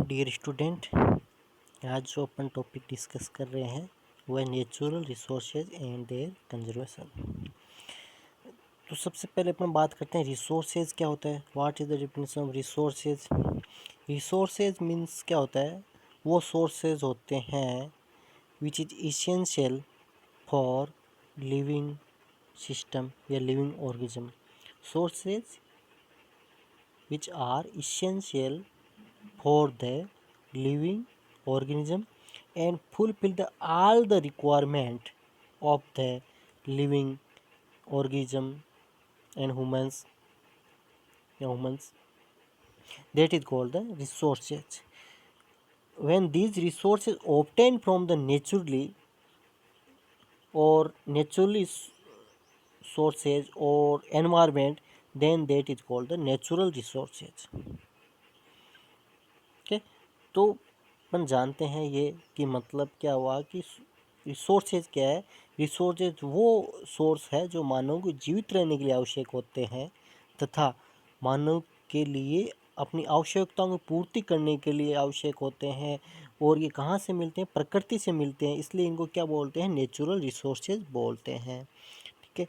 Dear student, आज जो अपन topic discuss कर रहे हैं वो है natural resources and their conservation. तो सबसे पहले अपन बात करते हैं रिसोर्सेज क्या होता है। What is the definition of resources. Resources means क्या होता है, वो सोर्सेज होते हैं which is essential for living system या living organism. Sources which are essential for the living organism and fulfill all the requirement of the living organism and humans, that is called the resources. When these resources obtained from the naturally sources or environment, then that is called the natural resources. Okay, तो अपन जानते हैं ये कि मतलब क्या हुआ कि resources क्या है। रिसोर्सेज वो सोर्स है जो मानव को जीवित रहने के लिए आवश्यक होते हैं तथा मानव के लिए अपनी आवश्यकताओं की पूर्ति करने के लिए आवश्यक होते हैं। और ये कहाँ से मिलते हैं, प्रकृति से मिलते हैं, इसलिए इनको क्या बोलते हैं, नेचुरल रिसोर्सेज बोलते हैं। ठीक है,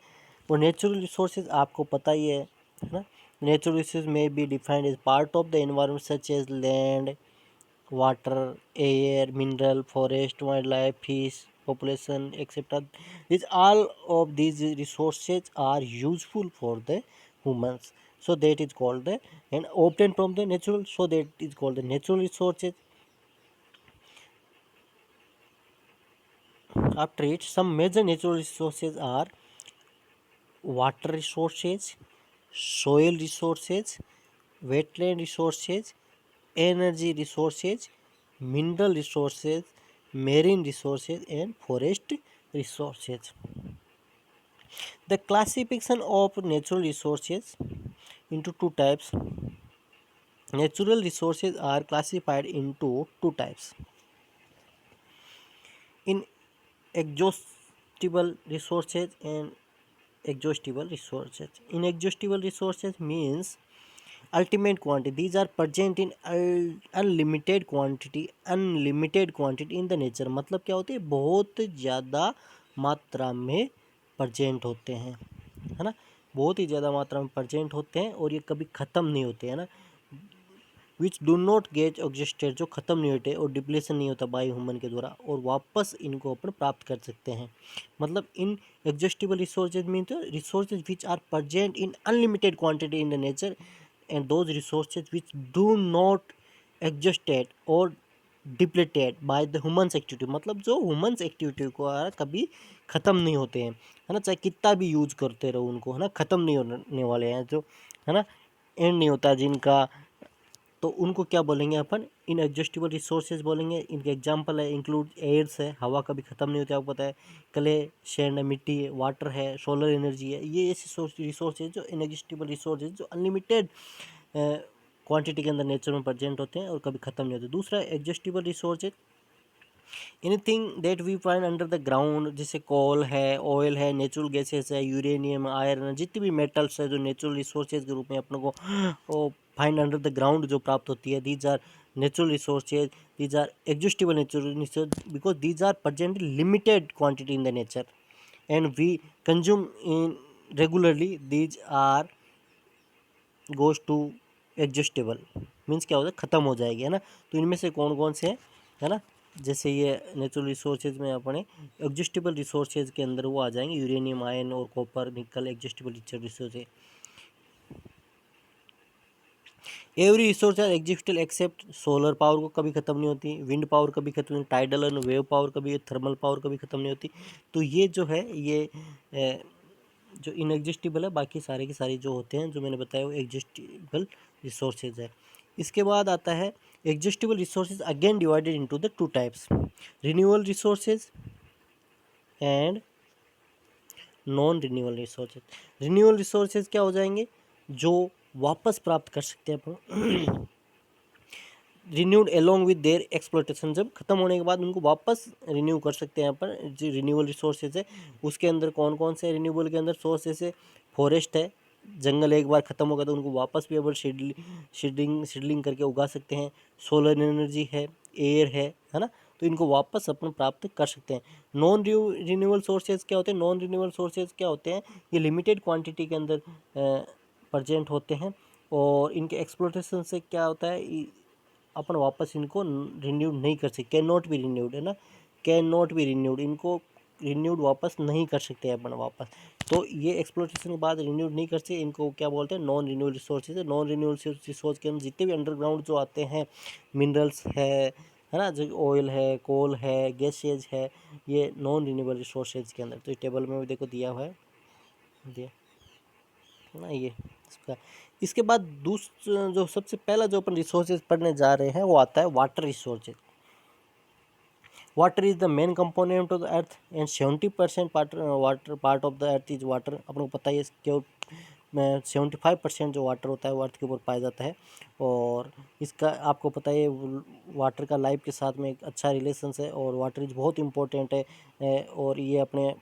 और नेचुरल रिसोर्सेज आपको पता ही है ना। नेचुरल रिसोर्सेज में be defined as part of the environment such as land, water, air, mineral, forest, wildlife, fish, population, etc. These all of these resources are useful for the humans. So that is called the and obtained from the natural. So that is called the natural resources. After it, some major natural resources are water resources, soil resources, wetland resources, energy resources, mineral resources, marine resources and forest resources. The classification of natural resources into two types. Natural resources are classified into two types. Inexhaustible resources and exhaustible resources. Inexhaustible resources means ultimate quantity. These are present in unlimited quantity in the nature. मतलब क्या होते हैं, बहुत ज़्यादा मात्रा में present होते हैं, है ना, बहुत ही ज़्यादा मात्रा में प्रजेंट होते हैं और ये कभी ख़त्म नहीं होते, है ना। Which do not get exhausted, जो ख़त्म नहीं होते और डिप्लेशन नहीं होता बाई ह्यूमन के द्वारा, और वापस इनको अपन प्राप्त कर सकते हैं। मतलब inexhaustible resources mean resources which are present in unlimited quantity in the nature and those resources which do not exhausted or depleted by the humans activity। मतलब जो humans activity को कभी ख़त्म नहीं होते हैं, है ना, चाहे कितना भी यूज करते रहो उनको, है ना, ख़त्म नहीं होने वाले हैं, जो है ना एंड नहीं होता जिनका, तो उनको क्या बोलेंगे अपन, इन एग्जॉस्टिबल रिसोर्सेज बोलेंगे। इनके एग्जांपल है इंक्लूड एयर्स है, हवा कभी ख़त्म नहीं होती, आपको पता है, क्ले सैंड है, मिट्टी है, वाटर है, सोलर एनर्जी है, ये ऐसे रिसोर्सेज जो इनएग्जॉस्टिबल रिसोर्सेज जो अनलिमिटेड क्वांटिटी के अंदर नेचर में प्रेजेंट होते हैं और कभी ख़त्म नहीं होते। दूसरा exhaustible resources anything that we find under the ground, जैसे कोल है, ऑयल है, नेचुरल गैसेस है, यूरेनियम, आयरन, जितनी भी मेटल्स है जो नेचुरल रिसोर्सेज के रूप में अपने को फाइंड अंडर द ग्राउंड जो प्राप्त होती है, these are natural resources, these are exhaustible natural resource because these are present limited quantity in the nature and we consume in regularly. These are goes to exhaustible means क्या होता है, ख़त्म हो जाएगी, है ना। तो इनमें से कौन कौन से हैं, है ना, जैसे ये नेचुरल रिसोर्सेज में अपने एग्जॉस्टेबल रिसोर्सेज के अंदर वो आ जाएंगे, यूरेनियम, आयरन और copper, nickel, exhaustible resources. Every resource are exhaustible except solar power को कभी ख़त्म नहीं होती, विंड पावर कभी ख़त्म नहीं, टाइडल एंड वेव पावर कभी, थर्मल पावर कभी ख़त्म नहीं होती। तो ये जो है ये जो इनएग्जिस्टिबल है, बाकी सारे के सारे जो होते हैं जो मैंने बताया वो एग्जिस्टिबल रिसोर्सेज है। इसके बाद आता है exhaustible resources again divided into the two types, renewable resources and non renewable resources. Renewable resources क्या हो जाएंगे, जो वापस प्राप्त कर सकते हैं अपन, renewed along with their exploitation, जब खत्म होने के बाद उनको वापस रिन्यू कर सकते हैं अपन। जो रिन्यूएबल रिसोर्सेज है उसके अंदर कौन कौन से रिन्यूएबल के अंदर सोर्सेज है, फॉरेस्ट है, जंगल एक बार ख़त्म होगा तो उनको वापस भी अपन सीडलिंग करके उगा सकते हैं। सोलर एनर्जी है, एयर है ना, तो इनको वापस अपन प्राप्त कर सकते हैं। नॉन रिन्यूएबल सोर्सेज क्या होते हैं? नॉन रिन्यूएबल सोर्सेज क्या होते हैं? ये लिमिटेड क्वांटिटी के अंदर प्रेजेंट होते हैं और इनके एक्सप्लोटेशन से क्या होता है, अपन वापस इनको रिन्यूड नहीं कर सकते। कैन नॉट बी रिन्यूड, है ना, कैन नॉट बी रिन्यूड, इनको रिन्यूड वापस नहीं कर सकते अपन वापस। तो ये एक्सप्लोटेशन के बाद रिन्यूड नहीं कर सकते, इनको क्या बोलते हैं? Non renewable resources. Non renewable resource के अंदर जितने भी अंडरग्राउंड जो आते हैं मिनरल्स है ना, जो ऑयल है, कोल है, गैसेज है, ये नॉन रिन्यूएबल रिसोर्सेज के अंदर। तो इस टेबल में भी देखो दिया हुआ है, दिया ना ये इसका। इसके बाद जो सबसे पहला जो अपन रिसोर्सेज पढ़ने जा रहे हैं वो आता है water resources. Water is the main component of the earth and 70% water part of the earth is water. अपन को पता ही है केवल 75% जो वाटर होता है वो अर्थ के ऊपर पाया जाता है। और इसका आपको पता है वाटर का लाइफ के साथ में एक अच्छा रिलेशन है और वाटर इज बहुत इंपॉर्टेंट है। और ये अपने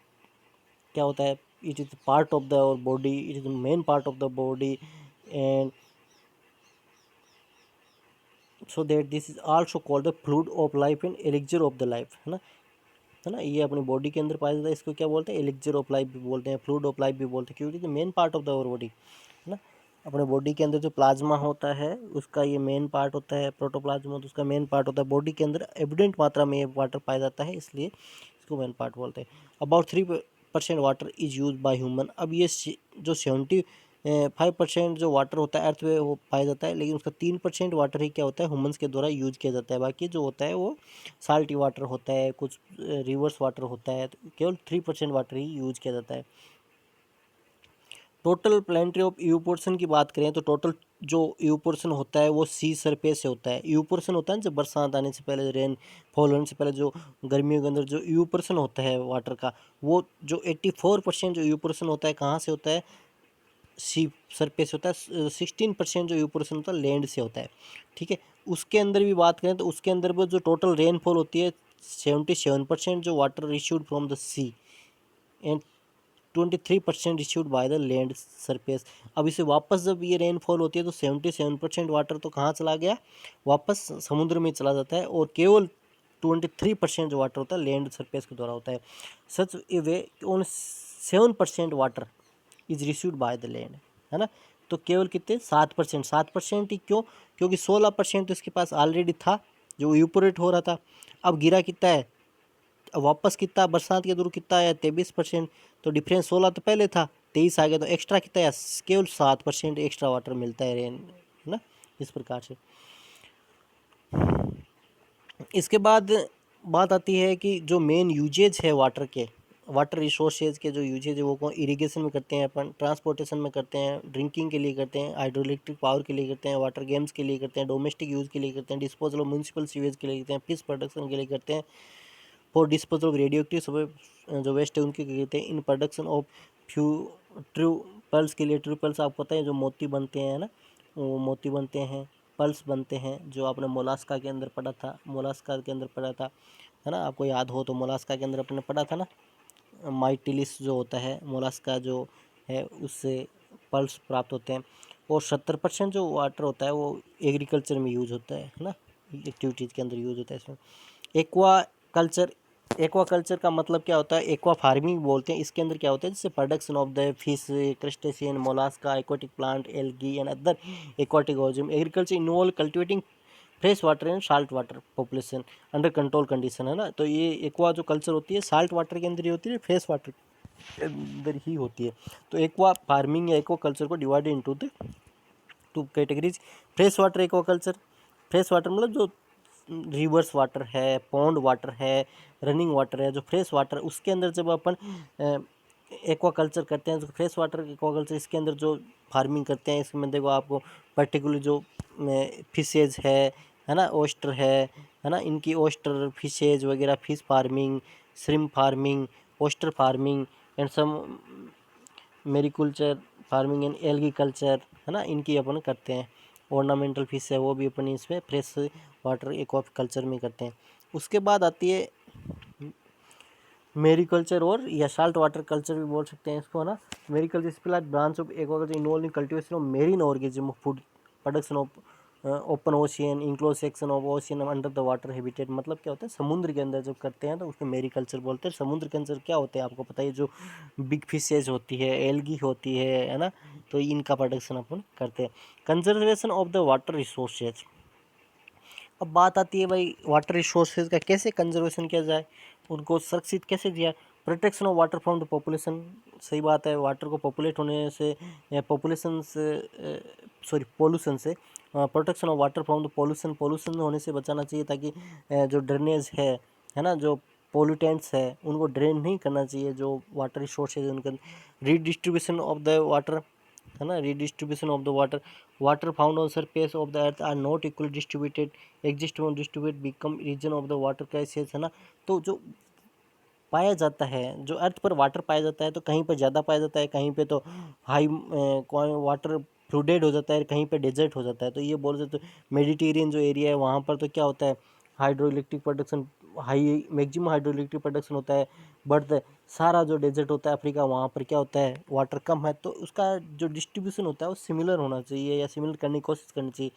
क्या होता है, it is part of the body, it is the main part of the body and so that this is also called the fluid of life and elixir of the life, है ना। ये अपनी बॉडी के अंदर पाया जाता है, इसको क्या बोलते हैं? एलिक्सिर ऑफ लाइफ भी बोलते हैं, फ्लूइड ऑफ लाइफ भी बोलते हैं, क्योंकि main part of the our body, है ना। अपने बॉडी के अंदर जो प्लाज्मा होता है उसका ये मेन पार्ट होता है, प्रोटोप्लाज्मा तो उसका मेन पार्ट होता है। बॉडी के अंदर एविडेंट मात्रा में ये वाटर पाया जाता है, इसलिए इसको मेन पार्ट बोलते हैं। About 3% water is use by human. अब ये जो 75% जो वाटर होता है अर्थ में वो पाया जाता है, लेकिन उसका 3% वाटर ही क्या होता है, ह्यूमंस के द्वारा यूज किया जाता है। बाकी जो होता है वो साल्टी वाटर होता है, कुछ रिवर्स वाटर होता है, तो केवल 3% वाटर ही यूज किया जाता है। Total planetary of you portion की बात करें तो टोटल जो यू पोर्शन होता है वो सी सरफेस से होता है। यू पोर्शन होता है जब बरसात आने से पहले, रेन फॉल होने से पहले जो गर्मियों के अंदर जो यू पोर्शन होता है वाटर का, वो जो 84% जो यू पोर्शन होता है कहाँ से होता है? सी सरफेस होता है। 16% जो यू पोर्शन होता है लैंड से होता है, ठीक है। उसके अंदर भी बात करें तो उसके अंदर वो जो टोटल रेनफॉल होती है 77% जो water received from the sea and 23% received by the land surface. अब इसे वापस जब ये रेनफॉल होती है तो 77% वाटर तो कहाँ चला गया? वापस समुद्र में चला जाता है और केवल 23% जो वाटर होता है लैंड सरफेस के द्वारा होता है। Such a way only 7% water is received by the land, है ना। तो केवल कितने? 7%। 7% ही क्यों? क्योंकि 16% तो इसके पास ऑलरेडी था जो इवेपोरेट हो रहा था। अब गिरा कितना है? वापस कितना बरसात के थ्रू कितना आया? 23%। तो डिफरेंस 16 तो पहले था, 23 आ गया, तो एक्स्ट्रा कितना आया? केवल 7% एक्स्ट्रा वाटर मिलता है रेन, है ना, इस प्रकार से। इसके बाद बात आती है कि जो मेन यूजेज है वाटर के, वाटर रिसोर्सेज के जो यूजेज है वो कौन? इरिगेशन में करते हैं अपन, ट्रांसपोर्टेशन में करते हैं, ड्रिंकिंग के लिए करते हैं, हाइड्रो इलेक्ट्रिक पावर के लिए करते हैं, वाटर गेम्स के लिए करते हैं, डोमेस्टिक यूज़ के लिए करते हैं, डिस्पोजल ऑफ म्यूनसिपल सीवेज के लिए करते हैं, फिश प्रोडक्शन के लिए करते हैं, for disposal of radio active जो वेस्ट है उनके कहते हैं, in production of few true pearls के लिए। ट्रू पर्ल्स आपको पता है जो मोती बनते हैं ना, वो मोती बनते हैं, पर्ल्स बनते हैं, जो आपने मोलास्का के अंदर पढ़ा था, मोलास्का के अंदर पढ़ा था, है ना, आपको याद हो तो मोलास्का के अंदर अपने पढ़ा था ना, माइटिलिस जो होता है मोलास्का जो है उससे पर्ल्स प्राप्त होते हैं। और 70% जो वाटर होता है वो एग्रीकल्चर में यूज होता है ना, एक्टिविटीज़ के अंदर यूज होता है इसमें। एक्वा कल्चर, एक्वा कल्चर का मतलब क्या होता है? एक्वा फार्मिंग बोलते हैं। इसके अंदर क्या होता है? जैसे production of the fish, crustacean, Mollusca, aquatic plant, algae and other aquatic organism. Agriculture involve cultivating fresh water and salt water population under control condition, है ना। तो ये एक्वा जो कल्चर होती है साल्ट वाटर के अंदर ही होती है, फ्रेश वाटर के अंदर ही होती है। तो एक्वा फार्मिंग या एक्वा कल्चर को divide into the two categories. Fresh water aqua culture, fresh water मतलब जो रिवर्स वाटर है, पॉन्ड वाटर है, रनिंग वाटर है, जो फ्रेश वाटर उसके अंदर जब अपन एक्वा कल्चर करते हैं तो फ्रेश वाटर एक्वा कल्चर इसके अंदर जो फार्मिंग करते हैं इसमें देखो आपको पर्टिकुलर जो फिशेज है ना, ओस्टर है ना, इनकी ओस्टर फिशेज वगैरह, fish farming, shrimp farming, oyster farming and some mariculture farming and algae culture, है ना, इनकी अपन करते हैं। ऑर्नामेंटल फिश है वो भी अपन इसमें फ्रेश वाटर एक्वा कल्चर में करते हैं। उसके बाद आती है मेरीकल्चर और या साल्ट वाटर कल्चर भी बोल सकते हैं इसको, है ना। Mariculture is branch of aquaculture involving cultivation of marine organism, food production of open ocean, enclose section of ocean under the water habitat. मतलब क्या होता है, समुद्र के अंदर जब करते हैं तो उसको मेरीकल्चर बोलते हैं। समुद्र के अंदर क्या होते हैं आपको पता है, जो बिग फिशेज होती है, एल्गी होती है ना, तो इनका प्रोडक्शन अपन करते हैं। Conservation of the water resources. अब बात आती है भाई वाटर रिसोर्सेज का कैसे कंजर्वेशन किया जाए, उनको सुरक्षित कैसे दिया। Protection of water from the population. सही बात है, वाटर को पॉपुलेट होने से या पॉपुलेशन से सॉरी पोल्यूशन से, protection of water from the pollution, pollution होने से बचाना चाहिए, ताकि जो ड्रेनेज है ना, जो पोल्यूटेंट्स है उनको ड्रेन नहीं करना चाहिए, जो वाटर रिसोर्सेज उनका। रीडिस्ट्रीब्यूशन ऑफ द वाटर, है ना, redistribution of the water. Water found on surface of the earth are not equally distributed, exist one distribute become region of the water crisis, है ना। तो जो पाया जाता है, जो अर्थ पर वाटर पाया जाता है, तो कहीं पर ज़्यादा पाया जाता है, कहीं पे तो हाई वाटर फ्लूडेड हो जाता है, कहीं पे डेजर्ट हो जाता है। तो ये बोल सकते, मेडिटेरियन जो एरिया है वहाँ पर तो क्या होता है, hydro electric production high, maximum hydro electric production होता है। बट सारा जो डेजर्ट होता है अफ्रीका, वहाँ पर क्या होता है, वाटर कम है। तो उसका जो डिस्ट्रीब्यूशन होता है वो सिमिलर होना चाहिए, या सिमिलर करने की कोशिश करनी चाहिए।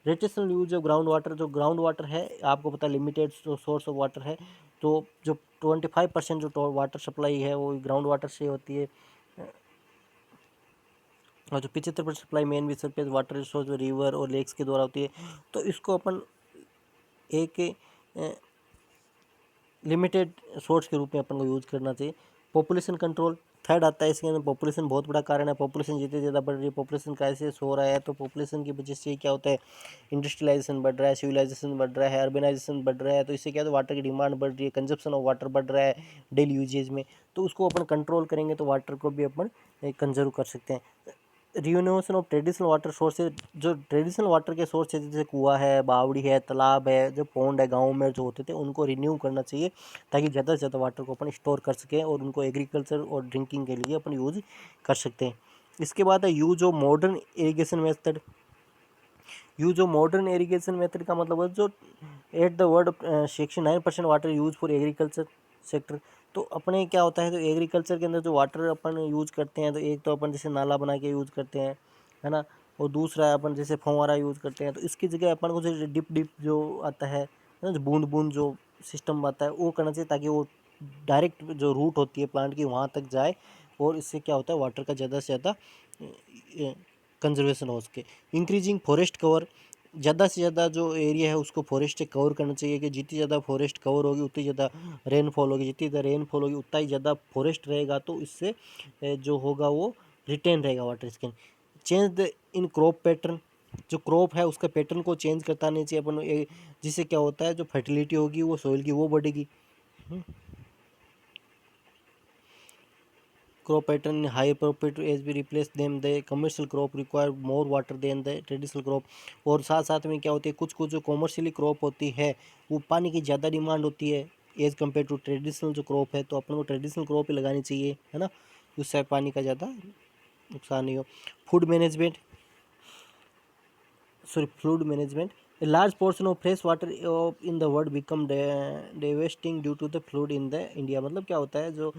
रेटेशनल यूज ऑफ ग्राउंड वाटर, जो ग्राउंड वाटर है आपको पता है लिमिटेड सोर्स ऑफ वाटर है, तो जो 25% जो वाटर सप्लाई है वो ग्राउंड वाटर से होती है, और जो 75% सप्लाई मेन भी सरफेस वाटर रिसोर्स रिवर और लेक्स के द्वारा होती है। तो इसको अपन एक लिमिटेड सोर्स के रूप में अपन को यूज़ करना चाहिए। पॉपुलेशन कंट्रोल थर्ड आता है इसके अंदर। पॉपुलेशन बहुत बड़ा कारण है, पॉपुलेशन जितनी ज़्यादा बढ़ रही है, पॉपुलेशन क्राइसिस हो रहा है, तो पॉपुलेशन की वजह से क्या होता है, इंडस्ट्रियलाइजेशन बढ़ रहा है, सिविलाइजेशन बढ़ रहा है, अर्बनाइजेशन बढ़ रहा है। तो इससे क्या है, वाटर की डिमांड बढ़ रही है, कंजप्शन ऑफ वाटर बढ़ रहा है डेली यूजेज में। तो उसको अपन कंट्रोल करेंगे तो वाटर को भी अपन कंजर्व कर सकते हैं। Renovation of traditional water sources, जो ट्रेडिशनल वाटर के सोर्स है जैसे कुआं है, बावड़ी है, तालाब है, जो पॉन्ड है गाँव में जो होते थे, उनको रिन्यू करना चाहिए, ताकि ज़्यादा से ज़्यादा वाटर को अपन स्टोर कर सकें और उनको एग्रीकल्चर और ड्रिंकिंग के लिए अपन यूज़ कर सकते हैं। इसके बाद है use of modern irrigation method. Use of modern irrigation method का मतलब है जो at the word 69% water use for agriculture sector. तो अपने क्या होता है, तो एग्रीकल्चर के अंदर जो वाटर अपन यूज करते हैं, तो एक तो अपन जैसे नाला बना के यूज करते हैं, है ना, और दूसरा अपन जैसे फंवारा यूज करते हैं। तो इसकी जगह अपन को जो डिप डिप जो आता है ना, जो बूंद बूंद जो सिस्टम आता है वो करना चाहिए, ताकि वो डायरेक्ट जो रूट होती है प्लांट की वहाँ तक जाए, और इससे क्या होता है, वाटर का ज़्यादा से ज़्यादा कंजर्वेशन हो सके। इंक्रीजिंग फॉरेस्ट कवर, ज़्यादा से ज़्यादा जो एरिया है उसको फॉरेस्ट से कवर करना चाहिए, कि जितनी ज़्यादा फॉरेस्ट कवर होगी उतनी ज़्यादा रेनफॉल होगी, जितनी ज़्यादा रेनफॉल होगी उतना ही ज़्यादा फॉरेस्ट रहेगा, तो इससे जो होगा वो रिटेन रहेगा water skin. Change the in crop pattern, जो क्रॉप है उसका पैटर्न को चेंज करता नहीं चाहिए अपन, जिससे क्या होता है, जो फर्टिलिटी होगी वो सोइल की वो बढ़ेगी। Crop pattern higher property as we replace them, the commercial crop require more water than the traditional crop। और साथ साथ में क्या होती है, कुछ कुछ जो कॉमर्शियली क्रॉप होती है वो पानी की ज़्यादा डिमांड होती है एज़ कम्पेयर टू ट्रेडिशनल जो क्रॉप है। तो अपन को ट्रेडिशनल क्रॉप ही लगानी चाहिए, है ना, उससे पानी का ज़्यादा नुकसान नहीं हो। Food management, sorry fluid management. A large portion of fresh water in the world become devastating due to the flood in the India। मतलब क्या होता है, जो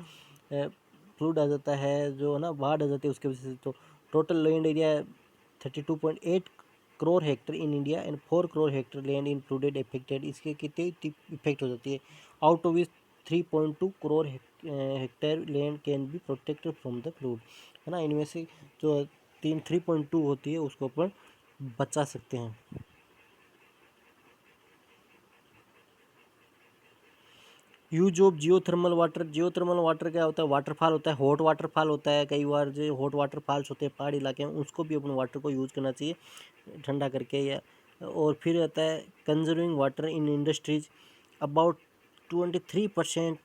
फ्लूड आ जाता है, जो है ना बाढ़ आ जाती है उसके वजह से। तो total land area 32.8 crore hectare in India and 4 crore hectare land in flooded affected. इसके कितनी इफेक्ट हो जाती है, out of 3.2 crore hectare land can be protected from the flood, है ना। इनमें से जो 3.2 होती है उसको अपन बचा सकते हैं। Use of geothermal water, geothermal water क्या होता है, वाटरफॉल होता है, हॉट वाटरफॉल होता है। कई बार जो हॉट वाटरफॉल्स होते हैं पहाड़ी इलाके में, उसको भी अपने वाटर को यूज़ करना चाहिए ठंडा करके, या और फिर आता है conserving water in industries. About 23%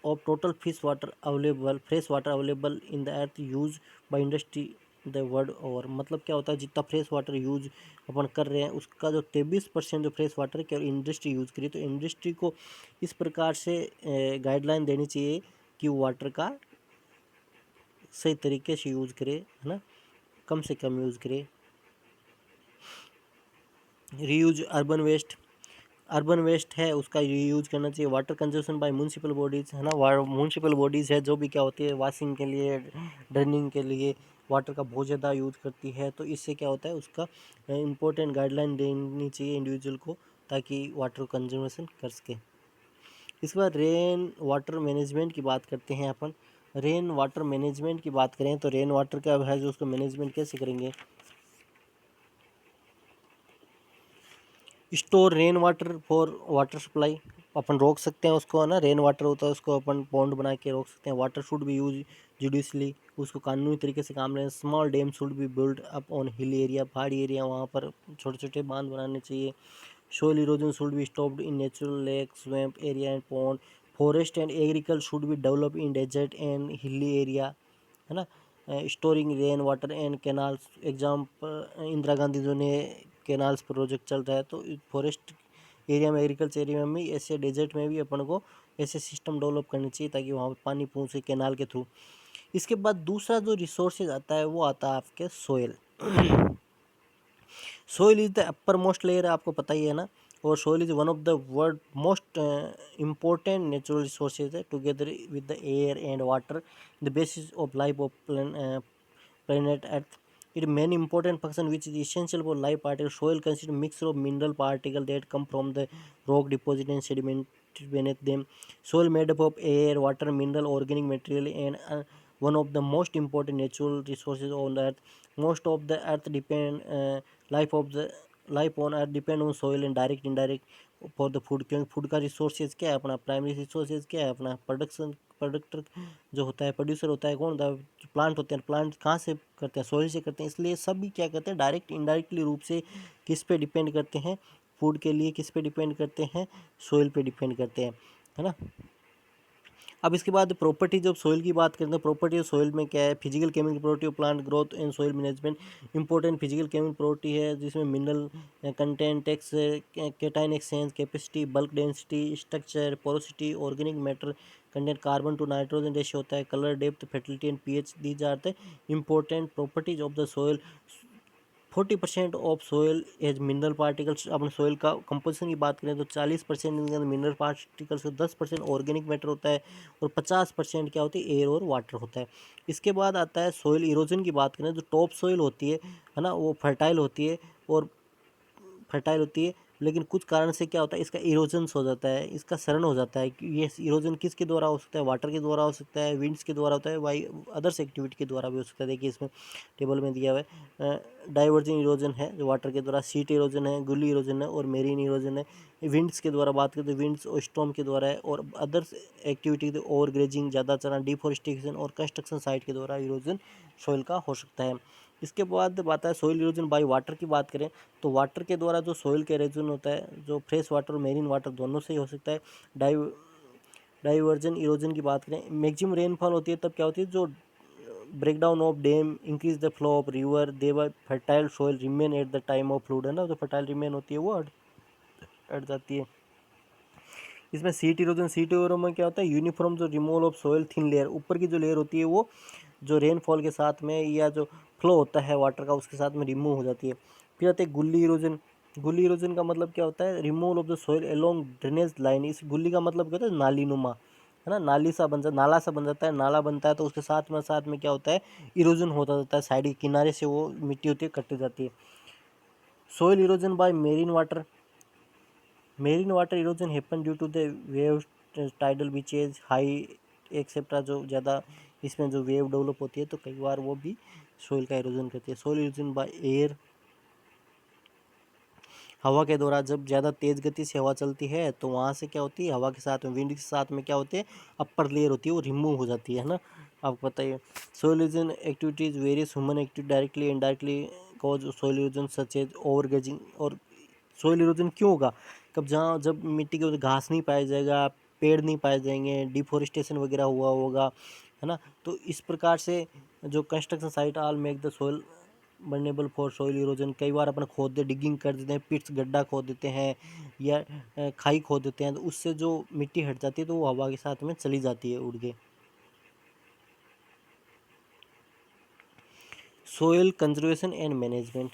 of total fish water available, fresh water available in the earth use by industry the world over. मतलब क्या होता है, जितना फ्रेश वाटर यूज अपन कर रहे हैं उसका जो 23% जो फ्रेश वाटर है केवल इंडस्ट्री यूज़ करी। तो इंडस्ट्री को इस प्रकार से गाइडलाइन देनी चाहिए कि वो वाटर का सही तरीके से यूज़ करे, है ना, कम से कम यूज़ करे। Reuse urban waste, urban waste है उसका यूज करना चाहिए। Water conservation by municipal bodies है ना, म्यूनसिपल बॉडीज़ है जो भी क्या होती है वॉशिंग के लिए, ड्रेनिंग के लिए वाटर का बहुत ज़्यादा यूज करती है, तो इससे क्या होता है उसका इम्पोर्टेंट गाइडलाइन देनी चाहिए इंडिविजुअल को ताकि वाटर कंजर्वेशन कर सके। इसके बाद रेन वाटर मैनेजमेंट की बात करते हैं अपन। रेन वाटर मैनेजमेंट की बात करें तो रेन वाटर का है जो उसको मैनेजमेंट कैसे करेंगे। Store rain water for water supply, अपन रोक सकते हैं उसको है ना, रेन वाटर होता है उसको अपन पॉन्ड बना के रोक सकते हैं। Water should be use judiciously, उसको कानूनी तरीके से काम लें। Small dam should be build up on hill area, पहाड़ी एरिया वहाँ पर छोटे छोटे बांध बनाने चाहिए। Soil erosion should be stopped in natural lake swamp area and pond. Forest and agriculture should be develop in desert and hilly area, है ना। Storing rain water and canals, example Indira Gandhi जो ने कैनाल्स प्रोजेक्ट चल रहा है, तो forest area में, agriculture area में ऐसे डेजर्ट में भी अपन को ऐसे सिस्टम डेवलप करने चाहिए ताकि वहाँ पर पानी पहुँचे कैनाल के थ्रू। इसके बाद दूसरा जो रिसोर्सेज आता है वो आता है आपके soil. Soil is the upper most layer, आपको पता ही है ना, और soil is one of the world most important natural resources है, together with the air and water the basis of life of planet Earth. It many important function which is essential for life particles. Soil consists mixture of mineral particles that come from the rock deposit and sediment beneath them. Soil made up of air, water, mineral, organic material, and one of the most important natural resources on the earth. Most of the earth depend life of the life on earth depend on soil and direct indirect for the food, क्योंकि food का resources क्या है अपना, primary resources क्या है अपना, production, प्रोडक्टर जो होता है, प्रोड्यूसर होता है कौन, द प्लांट होते हैं। प्लांट कहाँ से करते हैं, सोइल से करते हैं। इसलिए सभी क्या करते हैं डायरेक्ट इनडायरेक्टली रूप से किस पे डिपेंड करते हैं, फूड के लिए किस पे डिपेंड करते हैं, सोइल पे डिपेंड करते हैं, है ना। अब इसके बाद प्रॉपर्टीज ऑफ सोइल की बात करते हैं। प्रॉपर्टी ऑफ सोइल में क्या है, physical chemical property of plant growth and soil management. Important physical chemical property है जिसमें mineral content, texture, cation exchange capacity, bulk density, structure, porosity, organic matter content, carbon to nitrogen ratio होता है, colour, depth, fertility and pH. These are the important properties of the soil. 40% of soil as mineral particles. अपने soil का composition की बात करें तो 40% इनके अंदर मिनरल पार्टिकल्स, 10% ऑर्गेनिक मैटर होता है और 50% क्या होती है, एयर और वाटर होता है। इसके बाद आता है सोयल इरोजन की बात करें, जो टॉप सोयल होती है ना, वो फर्टाइल होती है, लेकिन कुछ कारण से क्या होता है इसका इरोजन्स हो जाता है, इसका शरण हो जाता है। ये इरोजन किसके द्वारा हो सकता है, वाटर के द्वारा हो सकता है, विंड्स के द्वारा होता है, वाई अदर्स एक्टिविटी के द्वारा भी हो सकता है। देखिए इसमें टेबल में दिया हुआ है, डाइवर्जिंग इरोजन है जो वाटर के द्वारा, सीट इरोजन है, गुली इरोजन है और मेरीन इरोजन है। विंड्स के द्वारा बात करें तो विंड्स और स्टॉर्म के द्वारा है, और अदर्स एक्टिविटी ओवर ग्रेजिंग, ज़्यादा चलना, डिफोरेस्टेशन और कंस्ट्रक्शन साइट के द्वारा इरोजन सोइल का हो सकता है। इसके बाद बात है सोइल इरोजन बाय वाटर की बात करें तो वाटर के द्वारा जो सोइल का इरोजन होता है, जो फ्रेश वाटर और मेरीन वाटर दोनों से ही हो सकता है। डाइवर्जन इरोजन की बात करें, मैक्सिमम रेनफॉल होती है तब क्या होती है, जो breakdown of dam increase the flow of river, their fertile soil remain at the time of flood, है ना, जो फर्टाइल रिमेन होती है वो हट जाती है। इसमें सीट इरोजन में क्या होता है, यूनिफॉर्म जो removal of soil thin layer, ऊपर की जो लेयर होती है वो जो रेनफॉल के साथ में या जो फ्लो होता है वाटर का उसके साथ में रिमूव हो जाती है। फिर आते हैं गुल्ली इरोजन। गुल्ली इरोजन का मतलब क्या होता है, removal of the soil along drainage line. इस गुल्ली का मतलब क्या होता है, नाली नुमा, है ना, नाली सा बन जाता, नाला सा बन जाता है, नाला बनता है तो उसके साथ में क्या होता है, इरोजन होता जाता है, साइड के किनारे से वो मिट्टी होती है कटती जाती है। Soil erosion by marine water, marine water erosion happen due to the wave, tidal beaches, high etcetera, जो ज़्यादा इसमें जो वेव डेवलप होती है तो कई बार वो भी सोइल का इरोजन करती है। सोइल इरोजन बाय एयर, हवा के द्वारा जब ज़्यादा तेज़ गति से हवा चलती है तो वहाँ से क्या होती है, हवा के साथ में, विंड के साथ में क्या होते हैं, अपर लेयर होती है वो रिमूव हो जाती है ना। आपको बताइए soil erosion activities various human activity directly indirectly cause soil erosion such as overgrazing. और सोइल इरोजन क्यों होगा, कब जहाँ जब मिट्टी के ऊपर घास नहीं पाया जाएगा, पेड़ नहीं पाए जाएंगे, डिफोरेस्टेशन वगैरह हुआ होगा, है ना। तो इस प्रकार से जो construction site all make the soil vulnerable for soil erosion. कई बार अपन खोदते, डिगिंग कर देते हैं, पिट्स गड्ढा खोद देते हैं या खाई खोद देते हैं, तो उससे जो मिट्टी हट जाती है तो वो हवा के साथ में चली जाती है उड़ के। सोइल कंजर्वेशन एंड मैनेजमेंट,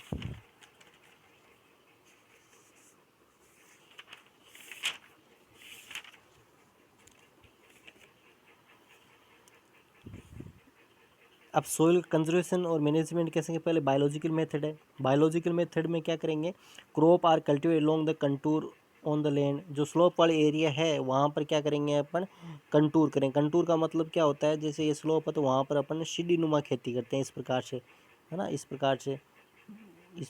अब सोइल कंजर्वेशन और मैनेजमेंट कैसे, पहले बायोलॉजिकल मेथड है। बायोलॉजिकल मेथड में क्या करेंगे, crop are cultivate along the contour on the land. जो स्लोप वाले एरिया है वहाँ पर क्या करेंगे अपन, कंटूर करें। कंटूर का मतलब क्या होता है, जैसे ये स्लोप है तो वहाँ पर अपन सीढ़ी नुमा खेती करते हैं, इस प्रकार से, है ना, इस प्रकार से, इस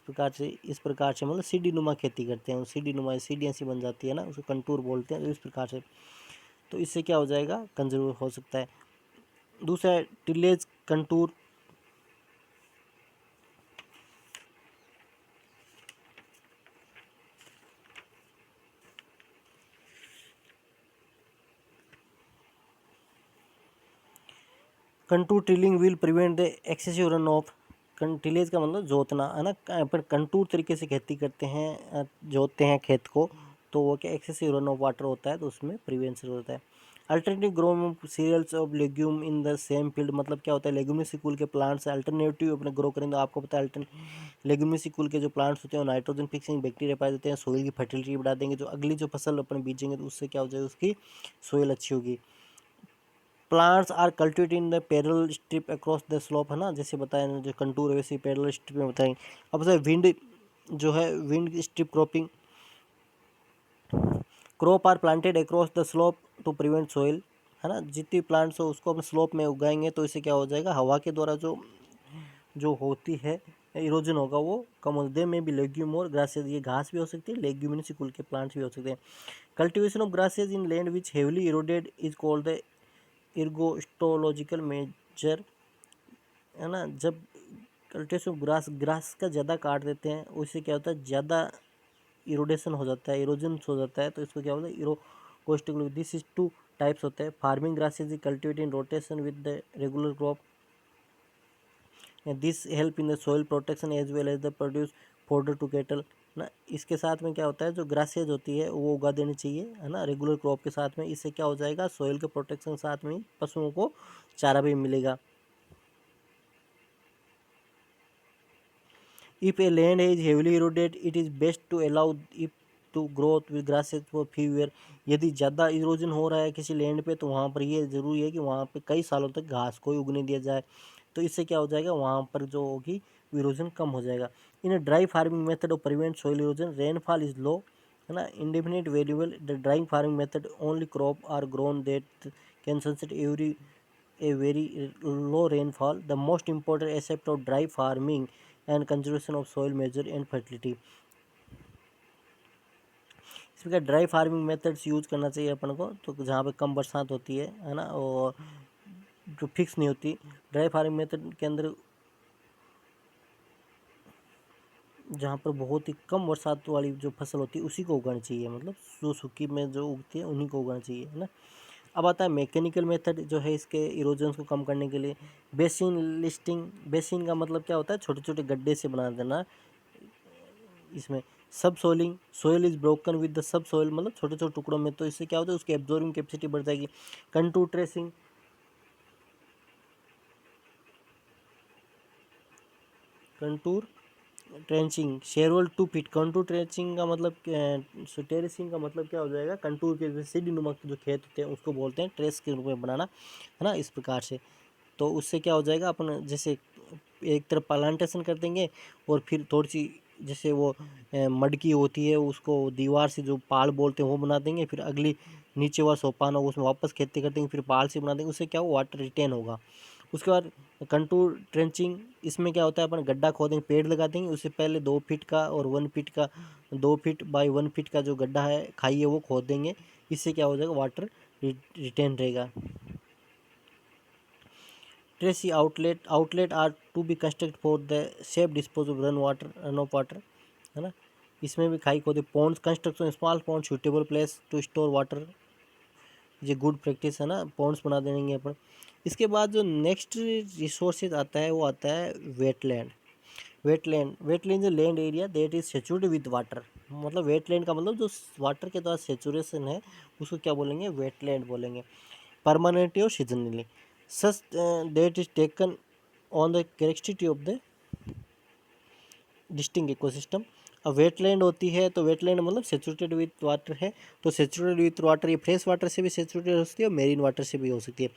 प्रकार से मतलब सीढ़ी नुमा खेती करते हैं। सीढ़ी नुमा सीढ़ियाँ सी बन जाती है ना, उसको कंटूर बोलते हैं, तो इस प्रकार से। तो इससे क्या हो जाएगा, कंजर्व हो सकता है। दूसरा है tillage contour. Contour tilling will prevent the excessive run of. Tillage का मतलब जोतना है ना, पर कंटूर तरीके से खेती करते हैं, जोतते हैं खेत को, तो वो क्या एक्सेसिव रन ऑफ वाटर होता है, तो उसमें प्रिवेंशन होता है। Alternative grow cereals of legume in the same field, मतलब क्या होता है, लेग्यूमिनसी कुल के प्लांट्स अल्टरनेटिव अपने ग्रो करेंगे। तो आपको पता है लेग्यूमिनसी कुल के जो प्लांट्स होते हैं वो नाइट्रोजन फिक्सिंग बैक्टीरिया पाए जाते हैं, सोइल की फर्टिलिटी बढ़ा देंगे। जो अगली जो फसल अपन बीजेंगे तो उससे क्या हो जाएगा, उसकी सोइल अच्छी होगी। Plants are cultivated in the parallel strip across the slope, है ना, जैसे बताया ना, जो कंटूर है वैसे पैरेलल स्ट्रिप में बताएंगे। अब सर विंड जो है, wind strip cropping, crop are planted across the slope to prevent soil, है ना, जितनी प्लांट्स हो उसको अपन स्लोप में उगाएंगे तो इससे क्या हो जाएगा, हवा के द्वारा जो जो होती है इरोजन होगा वो कम हो। दे में भी लेग्यूम और ग्रासेज, ये घास भी हो सकती है, लेग्यूमिनसी कुल के प्लांट्स भी हो सकते हैं। Cultivation of grasses in land which heavily eroded is called the agrostological measure, है ना। जब कल्टिवेशन ग्रास ग्रास का ज़्यादा काट देते हैं उससे क्या होता है, ज़्यादा इरोडेशन हो जाता है, इरोजन हो जाता है, तो इसको क्या होता है, इरोकोस्टिकल। दिस इज टू टाइप्स होते हैं। Farming grasses is cultivated in rotation with the regular crop, this help in the soil protection as well as the produce fodder to cattle ना। इसके साथ में क्या होता है, जो ग्रासेज होती है वो उगा देनी चाहिए, है ना, रेगुलर क्रॉप के साथ में। इससे क्या हो जाएगा, सोइल के प्रोटेक्शन के साथ में पशुओं को चारा भी मिलेगा। If a land is heavily eroded, it is best to allow it to growth with grasses for few years। यदि ज़्यादा इरोजन हो रहा है किसी लैंड पे तो वहाँ पर ये ज़रूरी है कि वहाँ पे कई सालों तक घास को ही उगने दिया जाए, तो इससे क्या हो जाएगा, वहाँ पर जो होगी इरोजन कम हो जाएगा। In a dry farming method of prevent soil erosion, rainfall is low, है ना, indefinite variable. The drying farming method only crop are grown that can sunset every a very low rainfall. The most important aspect of dry farming and conservation of soil measure and fertility। इसमें क्या dry farming methods use करना चाहिए अपन को, तो जहाँ पे कम बरसात होती है ना, और जो फिक्स नहीं होती। ड्राई फार्मिंग मेथड के अंदर जहाँ पर बहुत ही कम बरसात वाली जो फसल होती है उसी को उगानी चाहिए, मतलब जो सूखी में जो उगती है उन्हीं को उगाना चाहिए, है ना। अब आता है मैकेनिकल मेथड जो है इसके इरोजन को कम करने के लिए। बेसिन लिस्टिंग, बेसिन का मतलब क्या होता है, छोटे छोटे गड्ढे से बना देना। इसमें subsoiling, soil is broken with the subsoil, मतलब छोटे छोटे टुकड़ों में, तो इससे क्या होता है, उसकी एब्जॉर्बिंग कैपेसिटी बढ़ जाएगी। कंटूर ट्रेसिंग, कंटूर ट्रेंचिंग, शेरवल 2 फीट। कंटूर ट्रेंचिंग का मतलब टेरेसिंग का मतलब क्या हो जाएगा, कंटूर के जैसे सीढ़ी नुमा जो खेत होते हैं उसको बोलते हैं ट्रेस के रूप में बनाना, है ना, इस प्रकार से। तो उससे क्या हो जाएगा, अपन जैसे एक तरफ प्लांटेशन कर देंगे और फिर थोड़ी सी जैसे वो मडकी होती है उसको दीवार से जो पाल बोलते हैं वो बना देंगे, फिर अगली नीचे वाला सोपान होगा उसमें वापस खेती कर देंगे, फिर पाल से बना देंगे, उससे क्या हो, वाटर रिटेन होगा। उसके बाद कंटूर ट्रेंचिंग, इसमें क्या होता है, अपन गड्ढा खोदेंगे, पेड़ लगा देंगे, उससे पहले 2 फीट का और 1 फीट का, 2 फीट बाई 1 फीट का जो गड्ढा है खाई है वो खोद देंगे। इससे क्या हो जाएगा, वाटर रिटेन रहेगा। ट्रेसी outlet, outlet are to be construct for the safe dispose of run off water, है ना। इसमें भी खाई खोदे। Ponds construction small pond suitable place to store water, ये गुड प्रैक्टिस है ना, पॉन्ड्स बना देंगे अपन। इसके बाद जो नेक्स्ट रिसोर्सेज आता है वो आता है wetland. Wetland is land area that is saturated with water, मतलब वेटलैंड का मतलब जो वाटर के द्वारा सेचुरेशन है उसको क्या बोलेंगे, वेटलैंड बोलेंगे। परमानेंटली और seasonally, such that is taken on the characteristic of the distinct ecosystem. अब वेटलैंड होती है तो वेटलैंड मतलब सेचुरेटेड विथ वाटर है, तो सेचुरेटेड विथ वाटर ये फ्रेश वाटर से भी सेचुरेटेड हो सकती है और मेरीन वाटर से भी हो सकती है।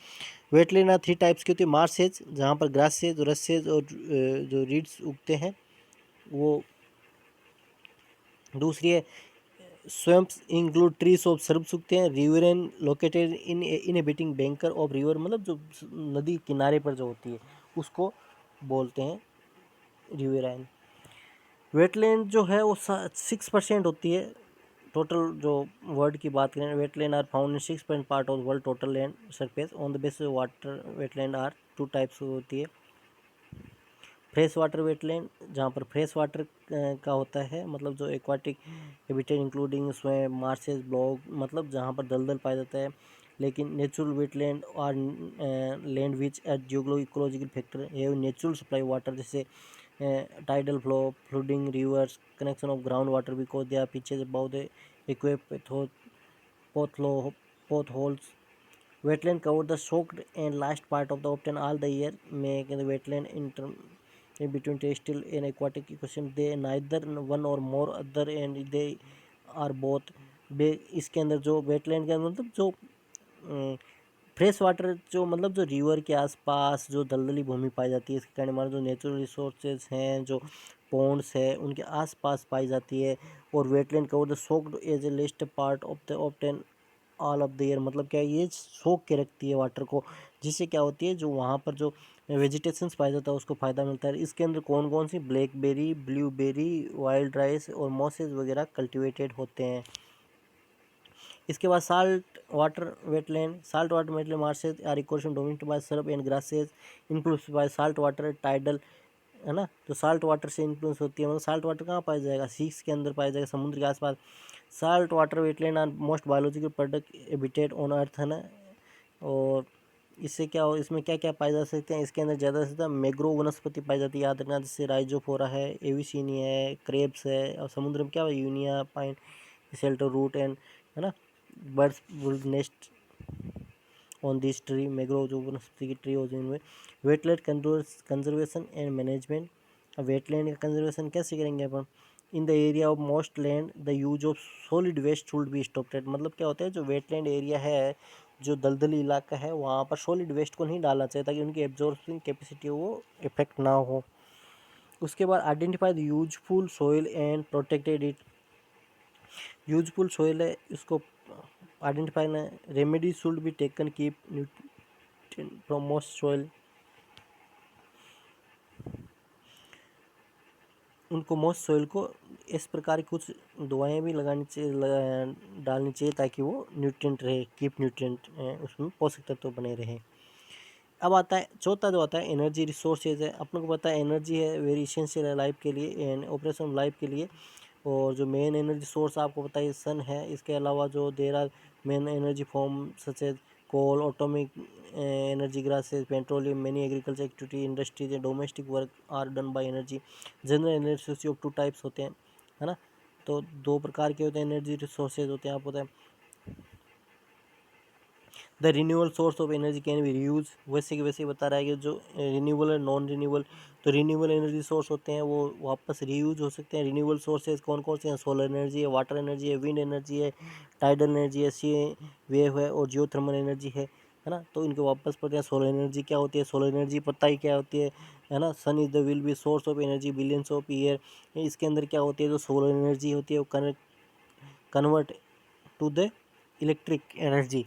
वेटलैंड ना 3 टाइप्स की होती है, मार्शेज जहाँ पर ग्रासेज, रसेज और जो रीड्स उगते हैं वो। दूसरी है swamps include trees of shrubs उगते हैं। Riverine located in inhabiting banker of river, मतलब जो नदी किनारे पर जो होती है उसको बोलते हैं रिवराइन। वेटलैंड जो है वो 6% होती है टोटल। जो वर्ल्ड की बात करें, wetland are found in 6% part of world total land surface on the basis of water. Wetland are 2 types होती है। फ्रेश वाटर वेटलैंड जहाँ पर फ्रेश वाटर का होता है, मतलब जो aquatic habitat including swamp, marshes, bog, मतलब जहाँ पर दलदल पाया जाता है। लेकिन नेचुरल वेटलैंड और land which at geological ecological factor have natural supply water, जैसे tidal flow, flooding rivers, connection of ground water because they are pitches above the potholes. Wetland cover the soaked and last part of the often all the year, making the wetland in between terrestrial and aquatic ecosystem. They neither one or more other and they are both. इसके अंदर जो wetland के अंदर मतलब जो fresh water, जो मतलब जो रिवर के आसपास जो दलदली भूमि पाई जाती है, इसके कारण हमारे जो नेचुरल रिसोर्सेज हैं, जो पॉन्ड्स है, उनके आसपास पाई जाती है। और wetland cover the soaked as a least part of the often all of the year, मतलब क्या है, ये सोख के रखती है वाटर को, जिससे क्या होती है जो वहाँ पर जो वेजिटेशंस पाया जाता है उसको फ़ायदा मिलता है। इसके अंदर कौन कौन सी ब्लैकबेरी, ब्लूबेरी, वाइल्ड राइस और मॉसेज वगैरह कल्टिवेटेड होते हैं। इसके बाद salt water wetland marshes are ecosystem dominated by shrub and grasses influence by salt water tidal, है ना। तो साल्ट वाटर से इन्फ्लुएंस होती है, मतलब साल्ट वाटर कहाँ पाया जाएगा, सीस के अंदर पाया जाएगा, समुद्र के आसपास। Salt water wetland are most biological product habitat on earth, है ना। और इससे क्या हो, इसमें क्या क्या पाए जा सकते हैं, इसके अंदर ज़्यादा से ज़्यादा मैग्रोव वनस्पति पाई जाती है, याद रखना, जैसे राइजोफोरा है, एविसिनिया है, क्रेब्स है, और समुद्र में क्या है, यूनिया, पाइन, शेल्टर रूट एंड, है ना, birds would nest on this tree. Mangrove जो वनस्पति की ट्री होती है उनमें। Wetland conservation and management. अब वेटलैंड का कंजर्वेशन कैसे करेंगे अपन, in the area of most land the use of solid waste should be stopped. मतलब क्या होता है, जो वेटलैंड एरिया है, जो दलदली इलाका है, वहाँ पर सॉलिड वेस्ट को नहीं डालना चाहिए ताकि उनकी एब्जॉर्बिंग कैपेसिटी वो इफेक्ट ना हो। उसके बाद identify the useful soil and protected it. Useful soil है, इसको आइडेंटिफाई ना, remedy should be taken keep nutrient from most soil. उनको मोस्ट सॉइल को इस प्रकार की कुछ दवाएं भी लगानी चाहिए, डालनी चाहिए ताकि वो न्यूट्रिएंट रहे, कीप न्यूट्रिएंट, उसमें पोषक तत्व बने रहे। अब आता है चौथा जो आता है एनर्जी रिसोर्सेज है। अपन को पता है एनर्जी है वेरी इसेंशियल है लाइफ के लिए एंड ऑपरेशन लाइफ के लिए। और जो मेन एनर्जी सोर्स आपको पता है सन है। इसके अलावा जो there are main energy form such as coal, atomic energy, grasses, petroleum, many agriculture activity, industries and domestic work are done by energy. General energy resource of 2 types होते हैं, है ना। तो 2 प्रकार के होते हैं एनर्जी रिसोर्सेज होते हैं, आपको पता है। The renewable source of energy can be reuse, वैसे कि वैसे बता रहा है कि जो रिन्यूएबल है नॉन रिन्यूएबल। तो रिन्यूएबल एनर्जी सोर्स होते हैं वो वापस रीयूज हो सकते हैं। रिन्यूएबल सोर्सेज कौन कौन से हैं, सोलर एनर्जी है, वाटर एनर्जी है, विंड एनर्जी है, टाइडल एनर्जी है, सी वेव है और जियोथर्मल एनर्जी है ना। तो इनको वापस पढ़ते हैं। सोलर एनर्जी क्या होती है, सोलर एनर्जी पता ही क्या होती है ना। Sun is the will be source of energy billions of year. इसके अंदर क्या होती है, जो सोलर एनर्जी होती है वो convert to the electric energy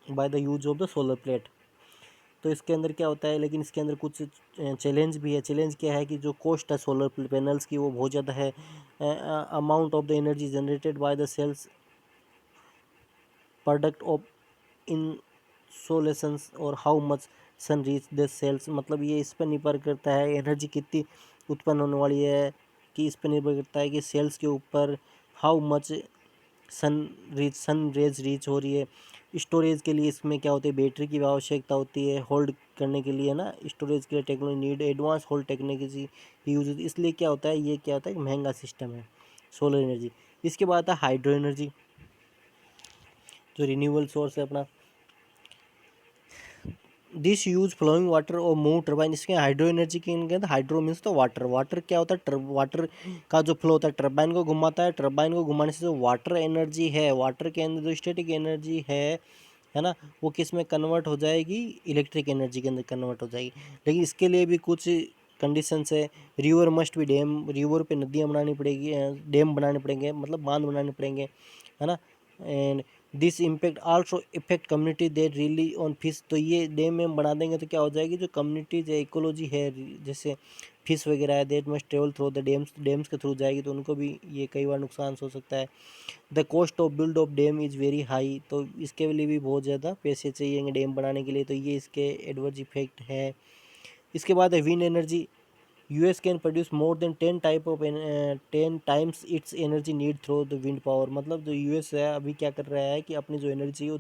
by the use of the solar plate. तो इसके अंदर क्या होता है, लेकिन इसके अंदर कुछ चैलेंज भी है। चैलेंज क्या है कि जो कॉस्ट है सोलर पैनल्स की वो बहुत ज़्यादा है। Amount of the energy generated by the cells product of insolations और how much sun reach the cells, मतलब ये इस पर निर्भर करता है एनर्जी कितनी उत्पन्न होने वाली है, कि इस पर निर्भर करता है कि सेल्स के ऊपर how much sun rays reach हो रही है। स्टोरेज के लिए इसमें क्या होती है, बैटरी की आवश्यकता होती है होल्ड करने के लिए ना। स्टोरेज के लिए technology need advance hold technology use, इसलिए क्या होता है, ये क्या होता है, एक महंगा सिस्टम है सोलर एनर्जी। इसके बाद आता है हाइड्रो एनर्जी, जो रिन्यूएबल सोर्स है अपना। दिस यूज फ्लोइंग वाटर और मूव टर्बाइन। इसके हाइड्रो एनर्जी के अंदर हाइड्रो मीन्स तो वाटर, वाटर क्या होता है, वाटर का जो फ्लो होता है टर्बाइन को घुमाता है, टर्बाइन को घुमाने से जो वाटर एनर्जी है, वाटर के अंदर जो स्टैटिक एनर्जी है ना, वो किस में कन्वर्ट हो जाएगी, इलेक्ट्रिक एनर्जी के अंदर कन्वर्ट हो जाएगी। लेकिन इसके लिए भी कुछ कंडीशंस है। रिवर मस्ट भी डैम, रिवर पे नदियाँ बनानी पड़ेगी, डैम बनाने पड़ेंगे, मतलब बांध बनाने पड़ेंगे, है ना। And this impact also effect community that relief on fish. तो ये डैम में बना देंगे तो क्या हो जाएगी, जो कम्युनिटीज है, इकोलॉजी है, जैसे फिश वगैरह है, that must travel through the dams, dams के थ्रू जाएगी तो उनको भी ये कई बार नुकसान हो सकता है। The cost of build of dam is very high. तो इसके लिए भी बहुत ज़्यादा पैसे चाहिए डैम बनाने के लिए, तो ये इसके एडवर्स इफेक्ट है। इसके बाद है wind energy. US can produce more than 10 times it's energy need through the wind power. मतलब जो यूएस है अभी क्या कर रहा है कि अपनी जो एनर्जी है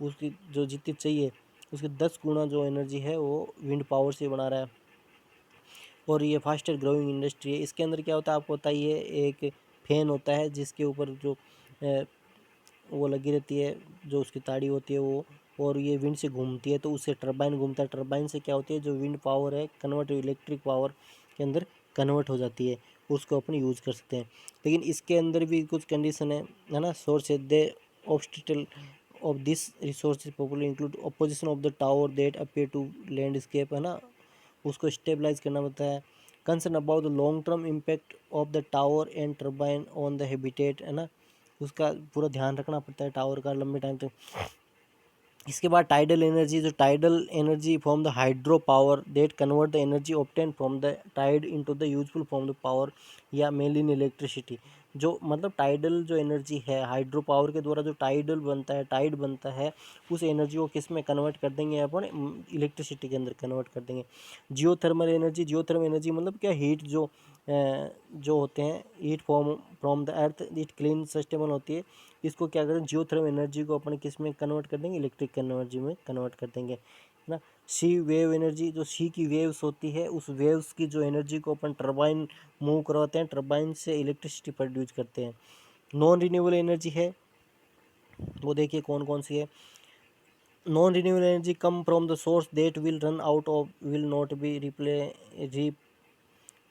उसकी जो जितनी चाहिए उसके 10 गुना जो एनर्जी है वो विंड पावर से बना रहा है। और ये फास्टर ग्रोइंग इंडस्ट्री है। इसके अंदर क्या होता है आपको पता ही है, एक फैन होता है जिसके ऊपर जो वो लगी रहती है, जो उसकी ताड़ी होती है वो, और ये विंड से घूमती है तो उससे टरबाइन घूमता है। टरबाइन से क्या होती है, जो विंड पावर है कन्वर्ट इलेक्ट्रिक पावर के अंदर कन्वर्ट हो जाती है, उसको अपन यूज़ कर सकते हैं। लेकिन इसके अंदर भी कुछ कंडीशन है ना। सोर्स है they obstacle of this resource popular include opposition of the tower that appear to landscape, है ना, उसको स्टेबलाइज करना पड़ता है। Concern about the long term impact of the tower and turbine on the habitat, है ना, उसका पूरा ध्यान रखना पड़ता है टावर का लंबे टाइम तक। इसके बाद टाइडल एनर्जी, जो tidal energy from the hydro power that convert the energy obtain from the tide into the useful from the power या मेनली इन इलेक्ट्रिसिटी। जो मतलब टाइडल जो एनर्जी है, हाइड्रो पावर के द्वारा जो टाइडल बनता है, टाइड बनता है, उस एनर्जी को किस में कन्वर्ट कर देंगे अपन, इलेक्ट्रिसिटी के अंदर कन्वर्ट कर देंगे। जियोथर्मल एनर्जी, जियोथर्मल एनर्जी मतलब क्या, हीट जो होते हैं, heat form from the earth, heat clean sustainable होती है। इसको क्या करें, जियोथर्मल एनर्जी को अपन किस में कन्वर्ट कर देंगे, इलेक्ट्रिक एनर्जी में कन्वर्ट कर देंगे, है ना। सी वेव एनर्जी, जो सी की वेव्स होती है, उस वेव्स की जो एनर्जी को अपन टरबाइन मूव करवाते हैं, टरबाइन से इलेक्ट्रिसिटी प्रोड्यूस करते हैं। नॉन रिन्यूएबल एनर्जी है, वो देखिए कौन कौन सी है। Non renewable energy come from the source that will run out of, will not be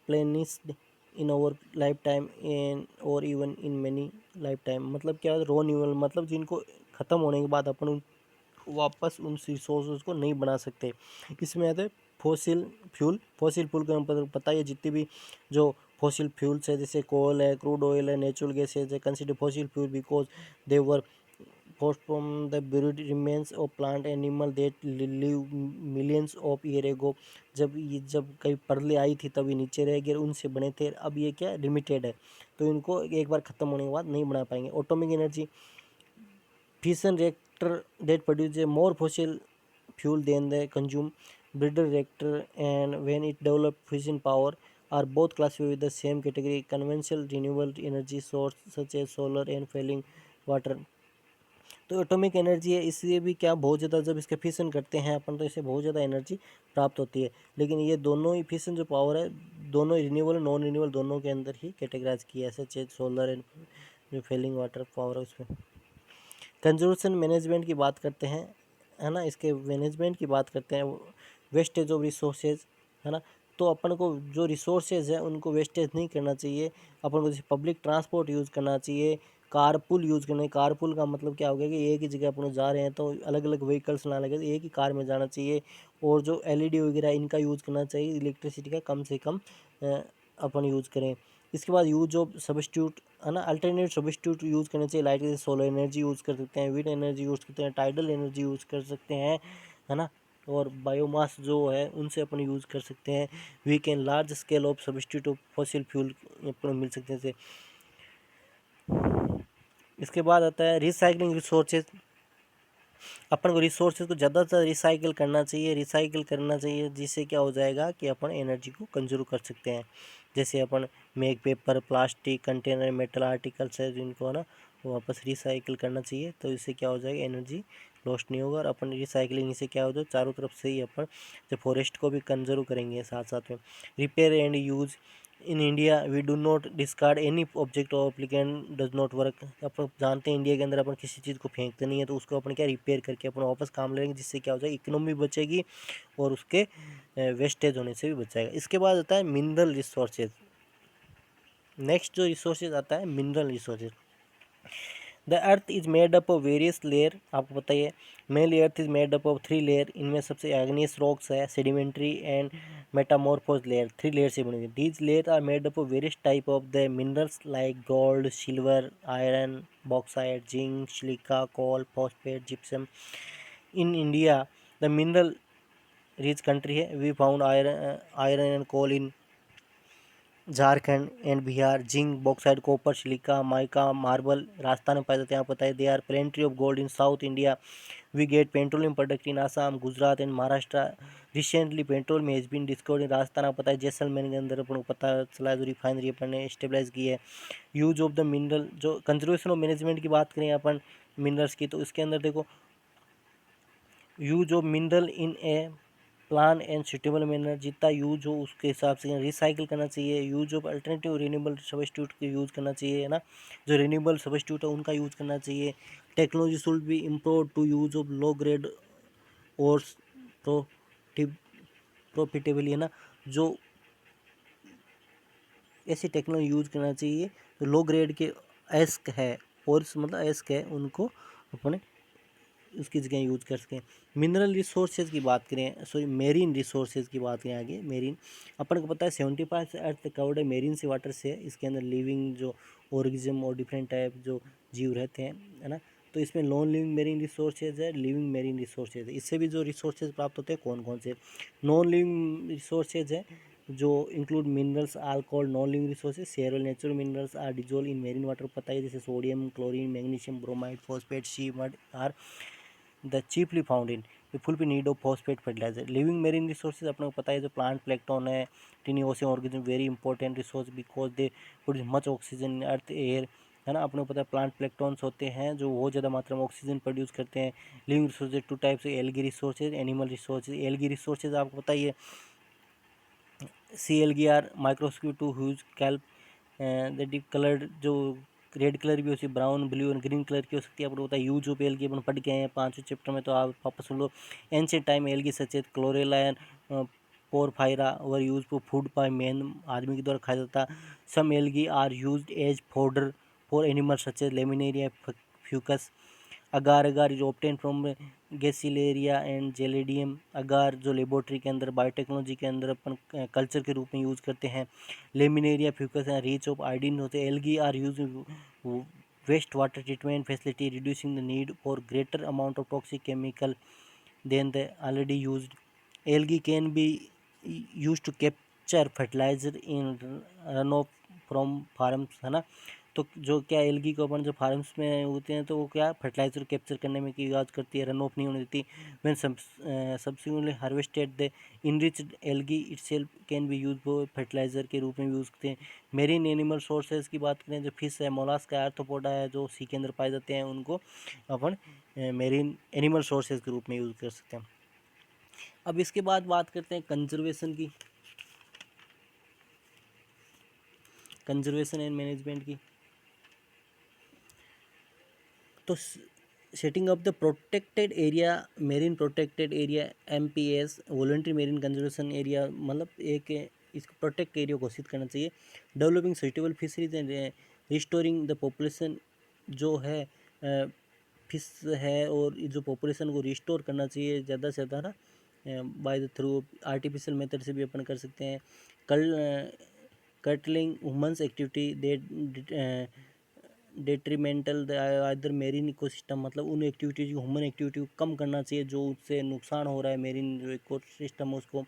replenished in our lifetime in और even in many life time. मतलब क्या है, रिन्यूएबल मतलब जिनको ख़त्म होने के बाद अपन वापस उन रिसोर्सेज को नहीं बना सकते। इसमें आते हैं फॉसिल फ्यूल। फॉसिल फ्यूल का पता है, जितनी भी जो फॉसिल फ्यूल्स है, जैसे कोल है, क्रूड ऑयल है, नेचुरल गैस है, consider fossil fuel because they were forced from the buried remains of plant animal that live millions of year ago। जब कई परलें आई थी तभी नीचे रह गए, उनसे बने थे। अब ये क्या लिमिटेड है, तो इनको एक बार ख़त्म होने के बाद नहीं बना पाएंगे। Atomic energy, fission reactor that produce a more fossil fuel than they consume, breeder reactor and when it develop fission power are both classified with the same category, conventional renewable energy source such as solar and falling water। तो atomic energy है, इसलिए भी क्या बहुत ज़्यादा जब इसके fission करते हैं अपन तो इससे बहुत ज़्यादा एनर्जी प्राप्त होती है। लेकिन ये दोनों ही फिशन जो पावर है, दोनों रिन्यूएबल नॉन रिन्यूएबल दोनों के अंदर ही कैटेगराइज किया है, सच है सोलर एंड जो फेलिंग वाटर पावर है उसमें। कंजर्वेशन मैनेजमेंट की बात करते हैं, है ना, इसके मैनेजमेंट की बात करते हैं। वेस्टेज ऑफ रिसोर्सेज, है ना, तो अपन को जो रिसोर्सेज है उनको वेस्टेज नहीं करना चाहिए। अपन को जैसे पब्लिक ट्रांसपोर्ट यूज़ करना चाहिए, कारपूल यूज़ करना है। कारपूल का मतलब क्या हो गया कि एक ही जगह अपन जा रहे हैं तो अलग अलग व्हीकल्स ना लगे, तो एक ही कार में जाना चाहिए। और जो एलईडी वगैरह इनका यूज़ करना चाहिए, इलेक्ट्रिसिटी का कम से कम अपन यूज़ करें। इसके बाद यूज ऑफ सब्स्टिट्यूट, है ना, अल्टरनेट सब्स्टिट्यूट यूज़ करना चाहिए। लाइट जैसे सोलर एनर्जी यूज़ कर सकते हैं, विंड एनर्जी यूज़ करते हैं, टाइडल एनर्जी यूज़ कर सकते हैं, है ना। और बायोमास जो है उनसे अपन यूज़ कर सकते हैं। We can large scale of substitute of fossil fuel अपन मिल सकते हैं जैसे। इसके बाद आता है रिसाइकलिंग रिसोर्सेज। अपन को रिसोर्सेज को ज़्यादा से ज़्यादा रिसाइकिल करना चाहिए, रिसाइकिल करना चाहिए, जिससे क्या हो जाएगा कि अपन एनर्जी को कंज्यूम कर सकते हैं। जैसे अपन make paper, plastic container, metal articles है जिनको, है ना, वापस रिसाइकिल करना चाहिए, तो इससे क्या हो जाएगा, एनर्जी लॉस्ट नहीं होगा। और अपन रिसाइकलिंग से क्या हो जाए, चारों तरफ से ही अपन जो फॉरेस्ट को भी कंजर्व करेंगे साथ साथ में। Repair and use in India we do not discard any object और एप्लीकेंट डज नॉट वर्क। अपन जानते हैं इंडिया के अंदर अपन किसी चीज़ को फेंकते नहीं है, तो उसको अपन क्या रिपेयर करके अपन वापस काम लेंगे, जिससे क्या हो जाएगा, इकोनॉमी बचेगी और उसके वेस्टेज होने से भी बचाएगा। इसके बाद आता है मिनरल रिसोर्सेज। नेक्स्ट जो रिसोर्सेज आता है mineral resources. The earth is made up of various layer. आपको पता ही है mainly earth is made up of 3 layer. इनमें सबसे एग्नियस रॉक्स है, sedimentary and metamorphose layer. 3 layer से बनी हुई। These layer are made up of various type of the minerals like gold, silver, iron, bauxite, zinc, silica, coal, phosphate, gypsum. In India the mineral rich country है। We found iron and coal in Jharkhand and Bihar. Zinc, bauxite, copper, silica, mica, marble Rajasthan में पाए जाते हैं। यहाँ पता है they are plenty of gold in South India. We get petroleum product in Assam, Gujarat and Maharashtra. Recently petrol में has been discovered in Rajasthan. आपको पता है जैसलमेर के अंदर अपन को पता चला है, जो रिफाइनरी अपन ने स्टेबलाइज की है। यूज ऑफ द मिनरल, जो कंजर्वेशन ऑफ मैनेजमेंट की बात करें अपन मिनरल्स की, तो इसके अंदर देखो use of mineral in A plan and suitable manner. जितना यूज हो उसके हिसाब से रिसाइकिल करना चाहिए। Use of alternative renewable substitute का यूज़ करना चाहिए, है ना। जो रिन्यूएबल सब्स्टिट्यूट है उनका यूज़ करना चाहिए। Technology should be improve to use of low grade और प्रॉफिटेबली, है ना। जो ऐसी टेक्नोलॉजी यूज करना चाहिए तो लो ग्रेड के एस्क है और मतलब एस्क है उनको अपने उसकी जगह यूज कर सकें। मिनरल रिसोर्सेज की बात करें, सॉरी मेरीन रिसोर्सेज की बात करें आगे। मेरीन अपन को पता है 75 अर्थ कवर्ड है मेरीन से वाटर से। इसके अंदर लिविंग जो ऑर्गेनिज्म और डिफरेंट टाइप जो जीव रहते हैं, है ना। तो इसमें नॉन लिविंग मेरीन रिसोर्सेज है, लिविंग मेरीन रिसोर्सेज है। इससे भी जो रिसोर्सेज प्राप्त होते हैं कौन कौन से। नॉन लिविंग रिसोर्सेज है जो include minerals are called non living resources. Several natural minerals are dissolve in marine water, पता है जैसे sodium, chlorine, magnesium, bromide, phosphate, sea mud are the cheaply found in full need of phosphate fertiliser. Living marine resources अपने को पता है जो plant plankton है, tiny ocean organism very important resource because they produce much oxygen in earth air, है ना। अपने को पता है प्लांट प्लेक्टोन्स होते हैं जो बहुत ज़्यादा मात्रा में ऑक्सीजन प्रोड्यूस करते हैं। Living resources 2 types, algae resources, animal resources. Algae resources आपको पता ही है sea algae are microscopic to huge kelp the deep coloured, जो रेड कलर भी हो सकती है, ब्राउन, ब्लू और ग्रीन कलर की हो सकती है। आपको पता है यूज ऑफ एल्गी अपन पढ़ के आए हैं 5वें चैप्टर में, तो आप वापस सुन लो। Ancient time algae such as chlorella and porphyra were use for food by man, आदमी के द्वारा खाया जाता। Some algae are used as fodder for animal such as laminaria fucus. Agar, agar is obtain from gracilaria and gelidium. Agar जो laboratory के अंदर biotechnology के अंदर अपन कल्चर के रूप में यूज़ करते हैं। Laminaria fucus and rich of iodine होते हैं। Algae are use waste water treatment facility reducing the need for greater amount of toxic chemical than the already use. Algae can be use to capture fertiliser in run off from farms, है ना। तो जो क्या algae को अपन जो farms में होते हैं तो वो क्या फर्टिलाइजर कैप्चर करने में की यूज करती है, रन ऑफ नहीं होने देती। When subsequently harvested the enriched algae itself can be use for fertiliser के रूप में यूज़ करते हैं। मेरीन एनिमल सोर्सेज की बात करें, जो फिश है, मोलास्का है, आर्थ्रोपोडा है, जो सी के अंदर पाए जाते हैं, उनको अपन मेरीन एनिमल सोर्सेज के रूप में यूज़ कर सकते हैं। अब इसके बाद बात करते हैं कंजर्वेशन की, कंजर्वेशन एंड मैनेजमेंट की। तो setting up the protected area, marine protected area MPS, voluntary marine conservation area, मतलब एक इसको प्रोटेक्ट एरिया घोषित करना चाहिए। Developing suitable fisheries and restoring the population, जो है फिश है और जो पॉपुलेशन को रिस्टोर करना चाहिए ज़्यादा से ज़्यादा ना, by the through artificial method से भी अपन कर सकते हैं। कर्टलिंग ह्यूमन्स एक्टिविटी दे डेट्रीमेंटल इधर मेरीन इकोसिस्टम, मतलब उन एक्टिविटीज़ को, ह्यूमन एक्टिविटी को कम करना चाहिए जो उससे नुकसान हो रहा है मेरीन जो इकोसिस्टम है उसको।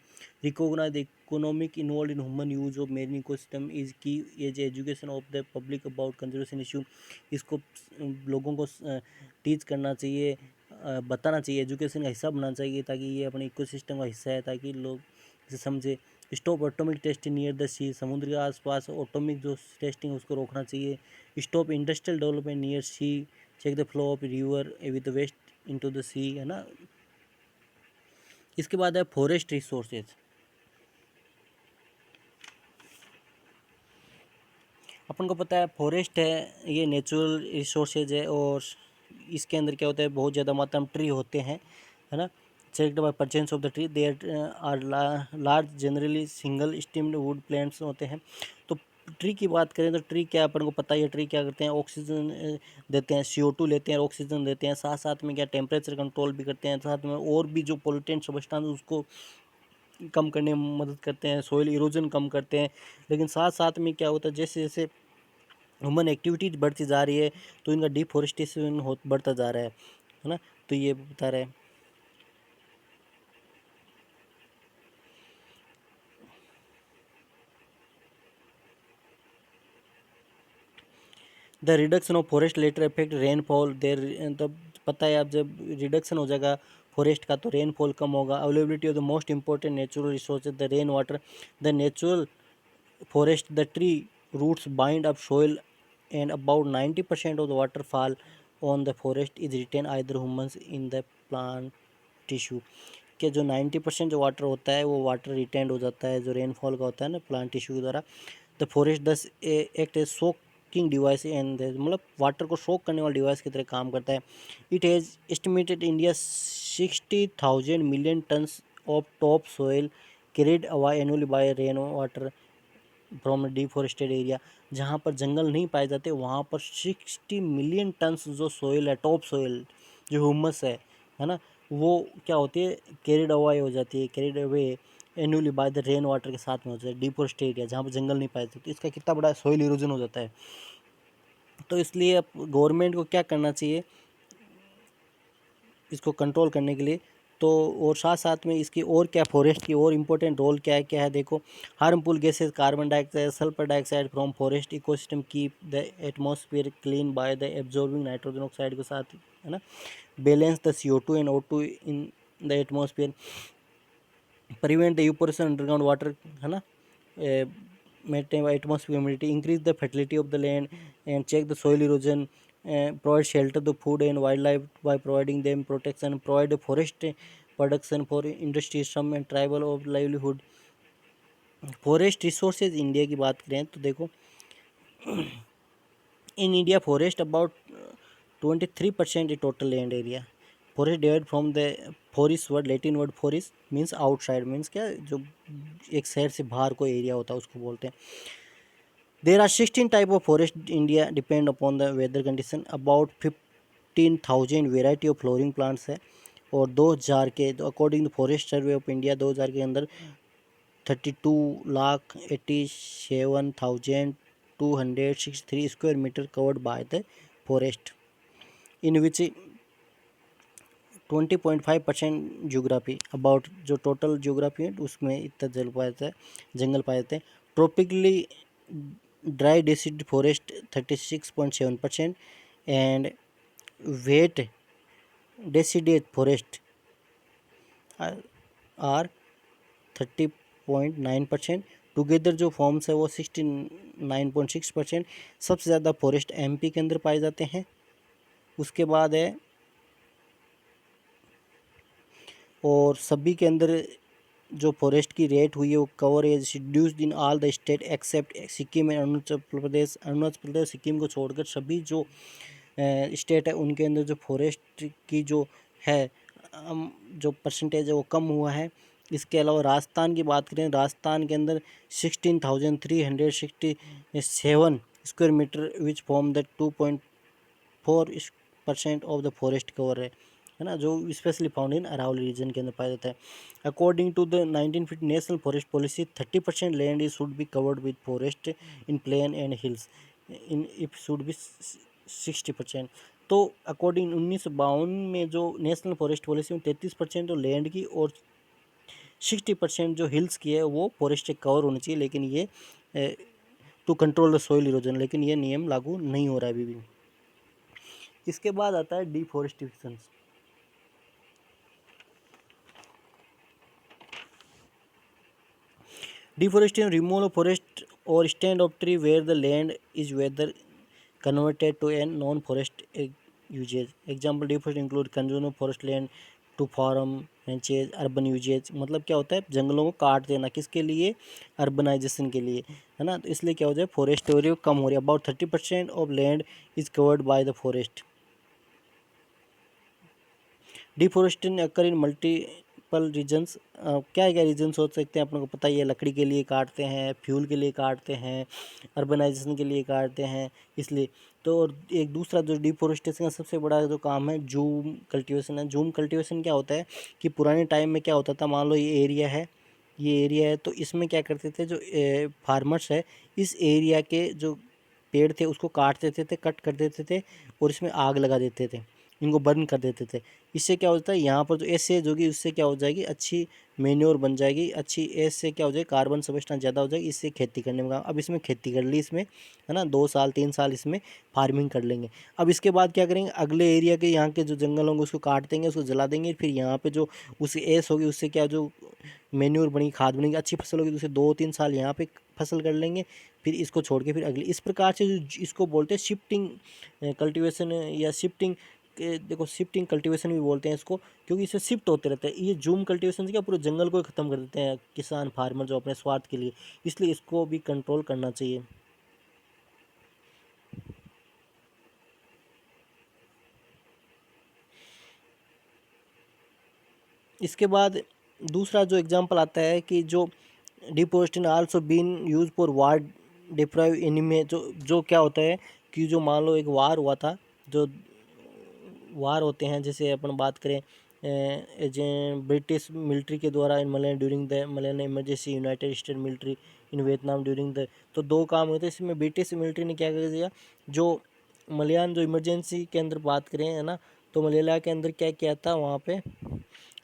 Recognise economic involve in human use of marine ecosystem is key as education of the public about conservation issue. इसको लोगों को टीच करना चाहिए, बताना चाहिए, एजुकेशन का हिस्सा बनाना चाहिए ताकि ये अपने इकोसिस्टम का हिस्सा है, ताकि लोग इसे समझे। Stop atomic testing near the sea, समुद्र के आसपास ऑटोमिक जो टेस्टिंग है उसको रोकना चाहिए। Stop industrial development near sea, check the flow of river with waste into the sea, है ना। इसके बाद है फॉरेस्ट रिसोर्सेज। अपन को पता है फॉरेस्ट है ये नेचुरल रिसोर्सेज है, और इसके अंदर क्या होता है, बहुत ज़्यादा मात्रा में ट्री होते हैं, है ना। Checked by presence of the tree, there are large generally single stemmed wood plants होते हैं। तो ट्री की बात करें तो ट्री क्या, अपन को पता ही है ट्री क्या करते हैं, ऑक्सीजन देते हैं, CO2 लेते हैं, ऑक्सीजन देते हैं, साथ साथ में क्या टेम्परेचर कंट्रोल भी करते हैं, साथ में और भी जो पोल्यूटेंट सब्सटेंस उसको कम करने में मदद करते हैं, सॉइल इरोजन कम करते हैं। लेकिन साथ साथ में क्या होता है, जैसे जैसे ह्यूमन एक्टिविटीज बढ़ती जा रही है तो इनका डिफोरेस्टेशन हो बढ़ता जा रहा है ना। तो ये बता रहे हैं the reduction of forest later effect rainfall there. तब पता है, अब जब रिडक्शन हो जाएगा फॉरेस्ट का तो रेनफॉल कम होगा। Availability of the most important natural resources the rain water, the natural forest the tree roots bind up soil, and about 90% of the waterfall on the forest is retained either humans in the plant tissue। कि जो 90% जो water होता है वो water retained हो जाता है जो रेनफॉल का होता है ना प्लांट टिश्यू के द्वारा। The forest thus act as soaking device and मतलब वाटर को सोक करने वाला डिवाइस की तरह काम करता है। It has estimated India 60,000 million tons of top soil carried away annually by rain water from deforested area. जहाँ पर जंगल नहीं पाए जाते वहाँ पर 60 मिलियन टन्स जो सोयल है, टॉप सोयल जो ह्यूमस है ना, वो क्या होती है, कैरिड अवे हो जाती है, carried away annually by the rain water के साथ में हो जाता है डिफॉरेस्टेड एरिया जहाँ पर जंगल नहीं पाए जाते। तो इसका कितना बड़ा सोयल इरोजन हो जाता है। तो इसलिए अब गवर्नमेंट को क्या करना चाहिए इसको कंट्रोल करने के लिए, तो और साथ साथ में इसकी और क्या फॉरेस्ट की और इम्पोर्टेंट रोल क्या है देखो। Harmful gases carbon dioxide sulphur dioxide from forest ecosystem keep the atmosphere clean by the absorbing nitrogen oxide के साथ, है ना। Balance the CO2 and O2 in the atmosphere, prevent the evaporation underground water, है ना, maintain atmosphere humidity, increase the fertility of the land, and check the soil erosion, provide shelter to food and wildlife by providing them protection, provide forest production for industry, some and tribal of livelihood। Forest resources India की बात करें तो देखो, in India forest about 23% in total land area। Forest derived from the forest word, Latin word forest means outside, means क्या, जो एक शहर से बाहर कोई एरिया होता है उसको बोलते हैं। There are 16 type of forest in India depend upon the weather condition। About 15,000 variety of flowering plants है, और 2000 के according to forest survey of India 2000 के अंदर 32,87,263 square metre covered by the forest, in which 20.5% geography, about जो टोटल geography है उसमें इतना जल पाया जाता है, जंगल पाए जाते हैं। Tropically dry deciduous forest 36.7%, and wet deciduous forest are 30.9%। Together जो फॉर्म्स है वो 69.6%। सबसे ज़्यादा फॉरेस्ट MP के अंदर पाए जाते हैं। उसके बाद है, और सभी के अंदर जो फॉरेस्ट की रेट हुई है वो cover as reduced in all the state except Sikkim and Arunachal Pradesh. Arunachal Pradesh Sikkim को छोड़कर सभी जो स्टेट है उनके अंदर जो फॉरेस्ट की जो है जो परसेंटेज है वो कम हुआ है। इसके अलावा राजस्थान की बात करें, राजस्थान के अंदर 16,367 square metre which form the 2.4% of the forest cover है ना, जो specially found in Aravalli region के अंदर पाया जाता है। According to the 1950 national forest policy 30% land is should be covered with forest in plain and hills, in if should be 60%। तो according 1952 में जो नेशनल फॉरेस्ट पॉलिसी में 33% तो लैंड की और 60% जो हिल्स की है वो फॉरेस्ट से कवर होनी चाहिए, लेकिन ये to control the soil erosion, लेकिन ये नियम लागू नहीं हो रहा है अभी भी। इसके बाद आता है deforestation. Deforestation, removal of forest or stand of tree where the land is whether converted to a non-forest usage. Example, deforestation include consumption of forest land, to farm ranches urban uses, मतलब क्या होता है जंगलों को काट देना, किसके लिए, अर्बनाइजेशन के लिए, है ना। तो इसलिए क्या हो जाए फॉरेस्ट एरिया कम हो रही है। About 30% of land is covered by the forest. Deforestation occur in multiple reasons, क्या क्या रीजन्स हो सकते हैं अपने को पता ही है, लकड़ी के लिए काटते हैं, फ्यूल के लिए काटते हैं, अर्बनाइजेशन के लिए काटते हैं, इसलिए। तो और एक दूसरा जो डिफोरेस्टेशन का सबसे बड़ा जो काम है जूम कल्टीवेशन है। जूम कल्टीवेशन क्या होता है कि पुराने टाइम में क्या होता था, मान लो ये एरिया है, ये एरिया है, तो इसमें क्या करते थे जो फार्मर्स है, इस एरिया के जो पेड़ थे उसको काट देते थे, कट कर देते थे और इसमें आग लगा देते थे, इनको बर्न कर देते थे। इससे क्या होता है यहाँ पर जो एसेज होगी उससे क्या हो जाएगी, अच्छी मेन्योर बन जाएगी, अच्छी एस से क्या हो जाएगी कार्बन सब्सटेंस ज़्यादा हो जाएगी, इससे खेती करने में अब इसमें खेती कर ली इसमें, है ना, 2 साल 3 साल इसमें फार्मिंग कर लेंगे। अब इसके बाद क्या करेंगे, अगले एरिया के यहाँ के जो जंगल होंगे उसको काट देंगे, उसको जला देंगे, फिर यहाँ पे जो उस एस होगी उससे क्या जो मेन्योर बनी, खाद बनेगी, अच्छी फसल होगी, तो उसे 2 3 साल यहाँ पे फसल कर लेंगे, फिर इसको छोड़ के फिर अगले, इस प्रकार से जो इसको बोलते हैं शिफ्टिंग कल्टीवेशन या शिफ्टिंग देखो शिफ्टिंग कल्टीवेशन भी बोलते हैं इसको, क्योंकि इससे शिफ्ट होते रहते हैं। ये जूम कल्टीवेशन से क्या पूरे जंगल को ख़त्म कर देते हैं किसान फार्मर जो अपने स्वार्थ के लिए, इसलिए इसको भी कंट्रोल करना चाहिए। इसके बाद दूसरा जो एग्जांपल आता है कि जो deforestation also been use for war deprive enemy, जो क्या होता है कि जो मान लो एक वार हुआ था, जो वार होते हैं, जैसे अपन बात करें ब्रिटिश मिलिट्री के द्वारा in Malayan during the Malayan emergency, United state military in Vietnam during the, तो दो काम हुए थे इसमें। ब्रिटिश मिलिट्री ने क्या कर दिया, जो मलयान जो इमरजेंसी के अंदर बात करें, है ना, तो मलेशिया के अंदर क्या किया था वहाँ पे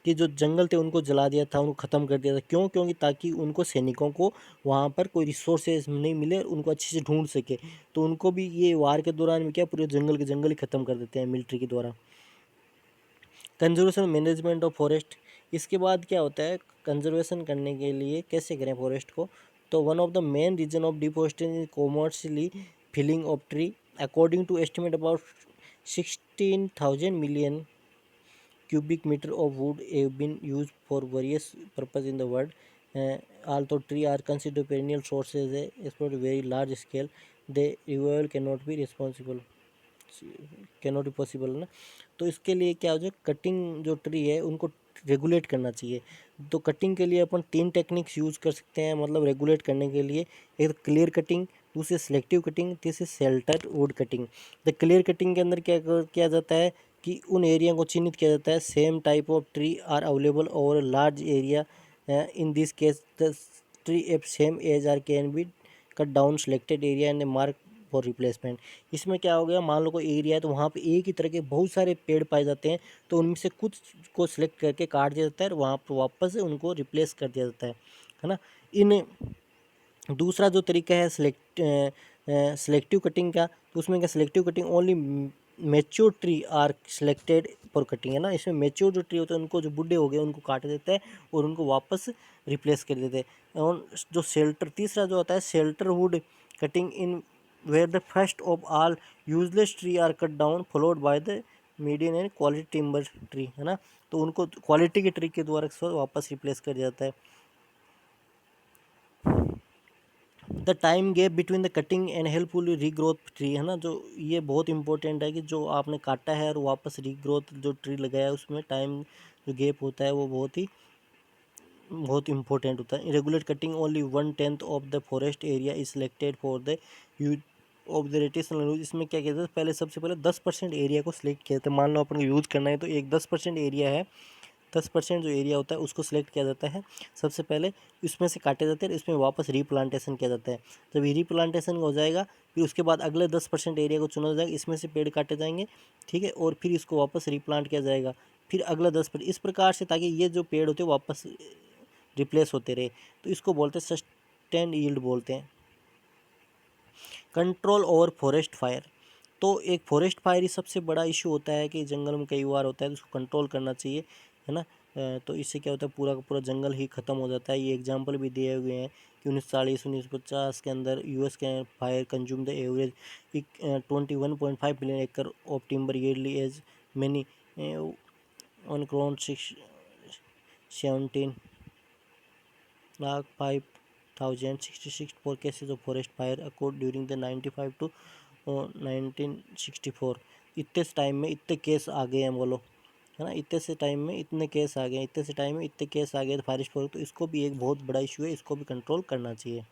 कि जो जंगल थे उनको जला दिया था, उनको ख़त्म कर दिया था। क्यों? क्योंकि ताकि उनको सैनिकों को वहाँ पर कोई रिसोर्सेज नहीं मिले, उनको अच्छे से ढूंढ सके, तो उनको भी ये वार के दौरान में क्या पूरे जंगल के जंगल ही ख़त्म कर देते हैं मिलिट्री के द्वारा। कंजर्वेशन मैनेजमेंट ऑफ फॉरेस्ट, इसके बाद क्या होता है कंजर्वेशन करने के लिए कैसे करें फॉरेस्ट को, तो one of the main reason of deforestation is commercially felling of tree, according to estimate about 16,000 million cubic meter of wood have been used for various purposes in the world. Although trees are considered perennial sources, they exploit very large scale. The revival cannot be possible ना। तो इसके लिए क्या हो जाए, cutting जो tree है उनको रेगुलेट करना चाहिए। तो कटिंग के लिए अपन 3 टेक्निक्स यूज़ कर सकते हैं, मतलब रेगुलेट करने के लिए। एक क्लियर कटिंग, दूसरी सेलेक्टिव कटिंग, तीसरी shelter wood cutting. The clear cutting के अंदर क्या किया जाता है कि उन एरिया को चिन्हित किया जाता है, same type of tree are available over large area, in this case the tree of same age are can be cut down selected area and mark for replacement. इसमें क्या हो गया, मान लो कोई एरिया है तो वहाँ पे एक ही तरह के बहुत सारे पेड़ पाए जाते हैं, तो उनमें से कुछ को सिलेक्ट करके काट दिया जाता है और वहाँ पर वापस से उनको रिप्लेस कर दिया जाता है ना। इन दूसरा जो तरीका है सेलेक्टिव कटिंग का, तो उसमें क्या selective cutting only mature tree are selected for cutting, है ना। इसमें मेच्योर जो ट्री होते हैं उनको, जो बुढ़े हो गए उनको काट देता है और उनको वापस रिप्लेस कर देते हैं। और जो शेल्टर, तीसरा जो होता है shelter wood cutting, in where the first of all useless tree are cut down followed by the median and quality timber tree, है ना। तो उनको क्वालिटी के ट्री के द्वारा वापस रिप्लेस कर दिया जाता है। The time gap between the cutting and helpful regrowth tree, है ना, जो ये बहुत इंपॉर्टेंट है कि जो आपने काटा है और वापस रीग्रोथ जो ट्री लगाया है उसमें टाइम जो गैप होता है वो बहुत इंपॉर्टेंट होता है। Regular cutting only 1/10 of the forest area is selected for the use of the rotational use. इसमें क्या कहते हैं, पहले सबसे पहले 10% एरिया को सिलेक्ट किया जाता है। मान लो अपन को यूज़ करना है तो एक 10% एरिया है, 10% जो एरिया होता है उसको सिलेक्ट किया जाता है सबसे पहले, इसमें से काटे जाते हैं, इसमें वापस रीप्लांटेशन किया जाता है। जब ये रीप्लांटेशन हो जाएगा फिर उसके बाद अगले 10% एरिया को चुना जाएगा, इसमें से पेड़ काटे जाएंगे, ठीक है, और फिर इसको वापस रीप्लांट किया जाएगा, फिर अगला 10%, इस प्रकार से, ताकि ये जो पेड़ होते हैं वापस रिप्लेस होते रहे। तो इसको बोलते हैं सस्टेन यील्ड बोलते हैं। कंट्रोल ओवर फॉरेस्ट फायर, तो एक फॉरेस्ट फायर ही सबसे बड़ा इशू होता है कि जंगल में कई बार होता है, तो उसको कंट्रोल करना चाहिए, है ना। तो इससे क्या होता है पूरा का पूरा जंगल ही ख़त्म हो जाता है। ये एग्जांपल भी दिए हुए हैं कि 1940 1950 के अंदर यूएस के fire consume the average 21.5 million acre of timber yearly as many 1,17,5,066 cases of forest fire occurred during the 95 to 1964। इतने टाइम में इतने केस आ गए हैं बोलो, है ना, इतने से टाइम में इतने केस आ गए, इतने से टाइम में इतने केस आ गए तो फॉरेस्ट फायर, तो इसको भी एक बहुत बड़ा इशू है, इसको भी कंट्रोल करना चाहिए।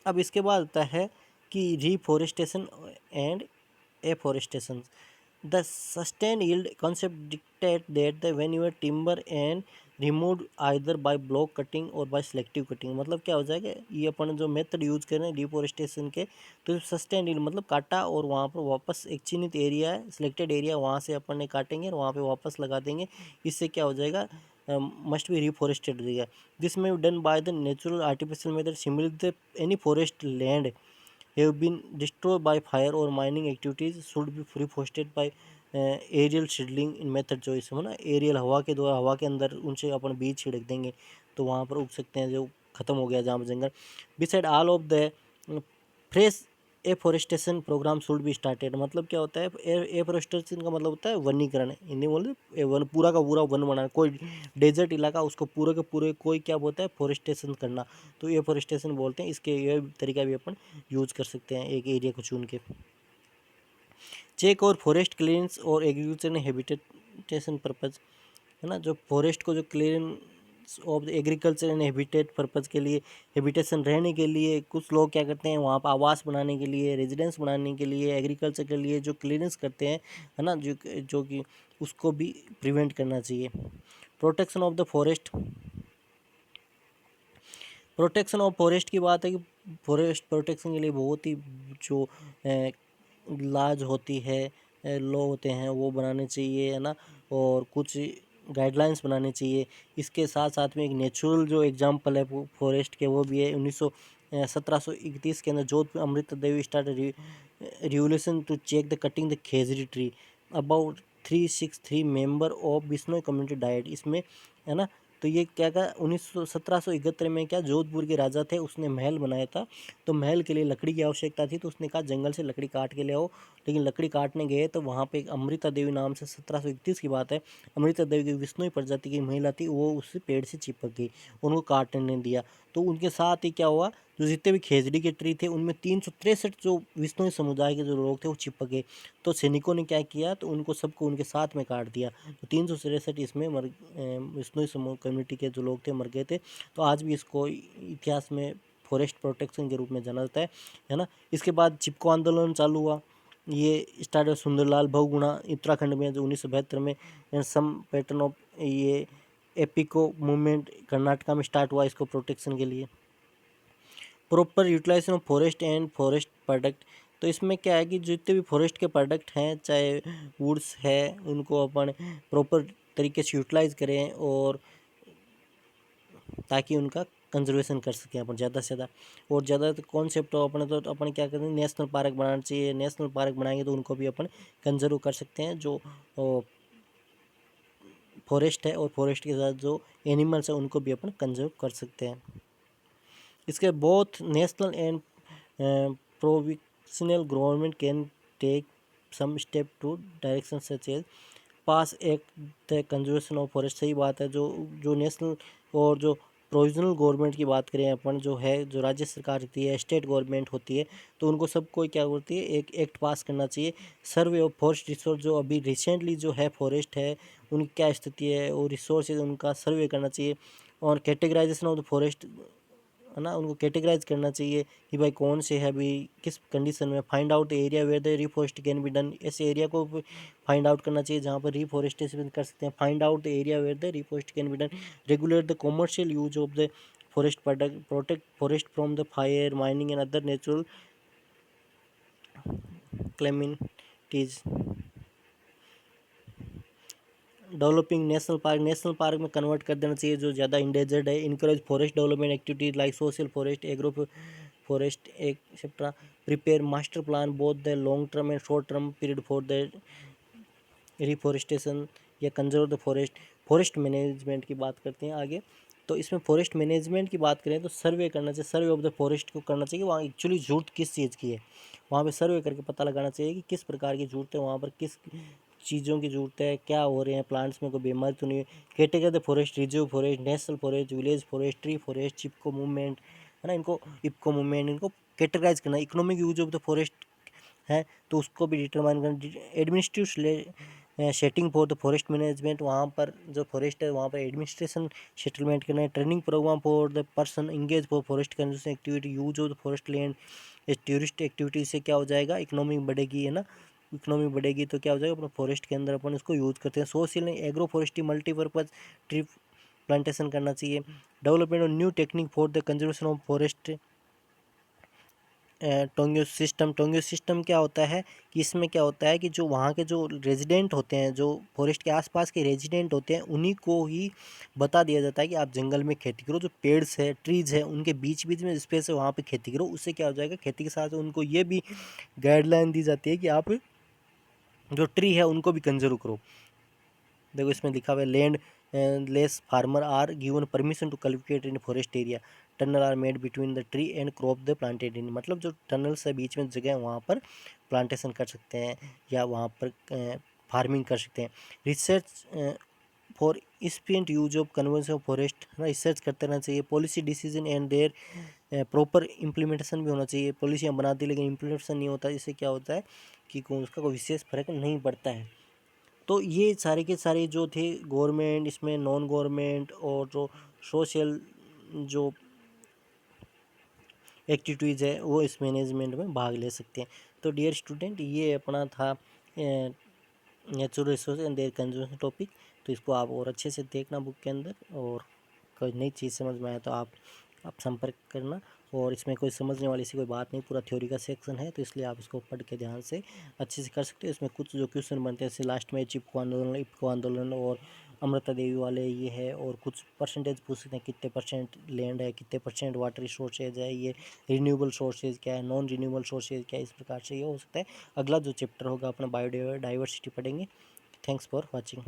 अब इसके बाद आता है कि reforestation and afforestation. The sustained yield concept dictates that when your timber and removed either by block cutting or by selective cutting, मतलब क्या हो जाएगा, ये अपन जो मेथड यूज कर रहे हैं डिफोरेस्टेशन के, तो सस्टेन यील्ड मतलब काटा और वहाँ पर वापस एक चिन्हित एरिया है, सिलेक्टेड एरिया, वहाँ से अपन ने काटेंगे और वहाँ पे वापस लगा देंगे, इससे क्या हो जाएगा, मस्ट बी रिफॉरेस्टेड हो जाएगा। दिस में done by the natural artificial method similar any forest land have been destroyed by fire or mining activities should be reforested by aerial seedling in method जो इसमें ना एरियल हवा के द्वारा, हवा के अंदर उनसे अपन बीज छिड़क देंगे तो वहाँ पर उग सकते हैं जो ख़त्म हो गया जहाँ पर जंगल। Beside all of the fresh afforestation programme should be started, मतलब क्या होता है एफोरेस्टेशन का मतलब होता है वनीकरण, हिंदी बोलते वन, पूरा का पूरा वन बनाना, कोई डेजर्ट इलाका उसको पूरे के पूरे कोई क्या बोलता है फोरेस्टेशन करना, तो एफोरेस्टेशन बोलते हैं। इसके ये तरीका भी अपन यूज कर सकते हैं एक एरिया को चुन के। चेक और फॉरेस्ट क्लीयरेंस और एग्रीकल्चर एंड हैबिटेशन पर्पज, है ना, जो फॉरेस्ट को जो clearance of agriculture and habitat purpose के लिए, हैबिटेशन रहने के लिए, कुछ लोग क्या करते हैं वहाँ पर आवास बनाने के लिए, रेजिडेंस बनाने के लिए, एग्रीकल्चर के लिए जो क्लीयरेंस करते हैं, है ना, जो कि उसको भी प्रिवेंट करना चाहिए। Protection of the forest, protection of forest की बात है कि फॉरेस्ट प्रोटेक्शन के लिए बहुत ही जो लाज होती है, लॉ होते हैं वो बनाने चाहिए, है ना, और कुछ गाइडलाइंस बनाने चाहिए। इसके साथ साथ में एक नेचुरल जो एग्जांपल है फॉरेस्ट के वो भी है 1731 के अंदर Jodhpur Amrita Devi start revolution to check the cutting the Khejri tree, about 363 member of Bishnoi community died, इसमें, है ना, तो ये क्या कहा 1771 में क्या जोधपुर के राजा थे, उसने महल बनाया था, तो महल के लिए लकड़ी की आवश्यकता थी, तो उसने कहा जंगल से लकड़ी काट के ले आओ, लेकिन लकड़ी काटने गए तो वहाँ पे एक अमृता देवी नाम से 1731 की बात है, अमृता देवी की विष्णु प्रजाति की महिला थी, वो उस पेड़ से चिपक गई, उनको काटने नहीं दिया, तो उनके साथ ही क्या हुआ, जो जितने भी खेजड़ी के ट्री थे उनमें 363 जो विष्णु समुदाय के जो लोग थे वो चिपक गए, तो सैनिकों ने क्या किया, तो उनको सबको उनके साथ में काट दिया, तो 363 इसमें विष्णु समूह कम्युनिटी के जो लोग थे मर गए थे। तो आज भी इसको इतिहास में फॉरेस्ट प्रोटेक्शन के रूप में जाना जाता है ना। इसके बाद चिपको आंदोलन चालू हुआ, ये स्टार्ट हुआ सुंदरलाल बहुगुणा उत्तराखंड में जो 1972 में, सम पैटर्न ऑफ ये एपिको मूवमेंट कर्नाटका में स्टार्ट हुआ इसको प्रोटेक्शन के लिए। Proper utilisation of forest and forest product, तो इसमें क्या है कि जितने भी फॉरेस्ट के प्रोडक्ट हैं चाहे वुड्स है उनको अपन प्रॉपर तरीके से यूटिलाइज करें और ताकि उनका कंजर्वेशन कर सकें अपन ज़्यादा से ज़्यादा, और ज़्यादा कॉन्सेप्ट हो अपने, तो अपन क्या करते हैं नेशनल पार्क बनाना चाहिए, नेशनल पार्क बनाएंगे तो उनको भी अपन कंजर्व कर सकते हैं जो फॉरेस्ट है, और फॉरेस्ट के साथ जो एनिमल्स है उनको भी अपन कंजर्व कर सकते हैं। इसके both national and provincial government can take some step to direction such as pass act the conservation of forest, सही बात है, जो नेशनल और जो प्रोविजनल गवर्नमेंट की बात करें अपन, जो है जो राज्य सरकार होती है, स्टेट गवर्नमेंट होती है, तो उनको सबको क्या होती है एक एक्ट पास करना चाहिए, सर्वे ऑफ फॉरेस्ट रिसोर्स, जो अभी रिसेंटली जो है फॉरेस्ट है उनकी क्या स्थिति है और रिसोर्सेज उनका सर्वे करना चाहिए, और कैटेगराइजेशन ऑफ द फॉरेस्ट, है ना, उनको कैटेगराइज करना चाहिए कि भाई कौन से है अभी किस कंडीशन में, find out area where the reforest can be done, ऐसे एरिया को फाइंड आउट करना चाहिए जहाँ पर रिफॉरेस्टेशन कर सकते हैं, find out the area where the reforest can be done, regulate the commercial use of the forest product, protect forest from the fire mining and other natural calamities, developing national park में convert कर देना चाहिए जो ज़्यादा endangered है, encourage forest development activities like social forest, agro forest etcetera, prepare master plan both the long term and short term period for the reforestation या conserve the forest. Forest management की बात करते हैं आगे, तो इसमें फॉरेस्ट मैनेजमेंट की बात करें तो सर्वे करना चाहिए, सर्वे ऑफ द फॉरेस्ट को करना चाहिए, वहाँ एक्चुअली ज़रूरत किस चीज़ की है, वहाँ पे सर्वे करके पता लगाना चाहिए कि किस प्रकार की ज़रूरत है, वहाँ पर किस चीज़ों की ज़रूरत है, क्या हो रहे हैं प्लांट्स में, कोई बीमारी तो नहीं है। Category the forest, reserve forest, national forest, village forest, tree forest, eco movement, है ना, इनको इको मूवमेंट इनको कैटेगराइज करना। Economic use of the forest है तो उसको भी डिटरमाइन करना। Administrative setting for the forest management, वहाँ पर जो फॉरेस्ट है वहाँ पर एडमिनिस्ट्रेशन सेटलमेंट करना है। Training programme for the person engage for forest conservation activity, use of the forest land tourist activity से क्या हो जाएगा, इकोनॉमी बढ़ेगी, है ना। इकोनॉमी बढ़ेगी तो क्या हो जाएगा, अपना फॉरेस्ट के अंदर अपन इसको यूज़ करते हैं। Social agro forestry multipurpose tree plantation करना चाहिए। Development of new technique for the conservation of forest. Taungya system क्या होता है कि इसमें क्या होता है कि जो वहाँ के जो रेजिडेंट होते हैं, जो फॉरेस्ट के आसपास के रेजिडेंट होते हैं, उन्हीं को ही बता दिया जाता है कि आप जंगल में खेती करो। जो पेड्स है, ट्रीज है, उनके बीच बीच में स्पेस है, वहाँ पे खेती करो। उससे क्या हो जाएगा, खेती के साथ उनको ये भी गाइडलाइन दी जाती है कि आप जो ट्री है उनको भी कंजर्व करो। देखो इसमें लिखा हुआ है, landless farmer are given permission to cultivate in forest area, tunnel are made between the tree and crop the planted in. मतलब जो टनल से बीच में जगह है वहाँ पर प्लांटेशन कर सकते हैं या वहाँ पर फार्मिंग कर सकते हैं। Research for efficient use of conversion of forest, research करते रहना चाहिए। Policy decision and there proper implementation भी होना चाहिए। पॉलिसियाँ बनाती लेकिन इम्प्लीमेंटेशन नहीं होता, इससे क्या होता है कि उसका कोई विशेष फर्क नहीं पड़ता है। तो ये सारे के सारे जो थे गवर्नमेंट, इसमें नॉन गवर्नमेंट और जो सोशल जो एक्टिविटीज़ है वो इस मैनेजमेंट में भाग ले सकते हैं। तो डियर स्टूडेंट, ये अपना था natural resource and their conservation topic. तो इसको आप और अच्छे से देखना बुक के अंदर, और कोई नई चीज़ समझ में आए तो आप संपर्क करना। और इसमें कोई समझने वाली सी कोई बात नहीं, पूरा थ्योरी का सेक्शन है, तो इसलिए आप इसको पढ़ के ध्यान से अच्छे से कर सकते हो। इसमें कुछ जो क्वेश्चन बनते हैं जैसे लास्ट में चिपको आंदोलन, इपको आंदोलन और अमृता देवी वाले ये है, और कुछ परसेंटेज पूछ सकते हैं, कितने परसेंट लैंड है, कितने परसेंट वाटर रिसोर्सेज है, ये रिन्यूएबल सोर्सेज क्या है, नॉन रिन्यूएबल सोर्सेज क्या है, इस प्रकार से ये हो सकता है। अगला जो चैप्टर होगा अपना बायोडाइवर्सिटी पढ़ेंगे। Thanks for watching.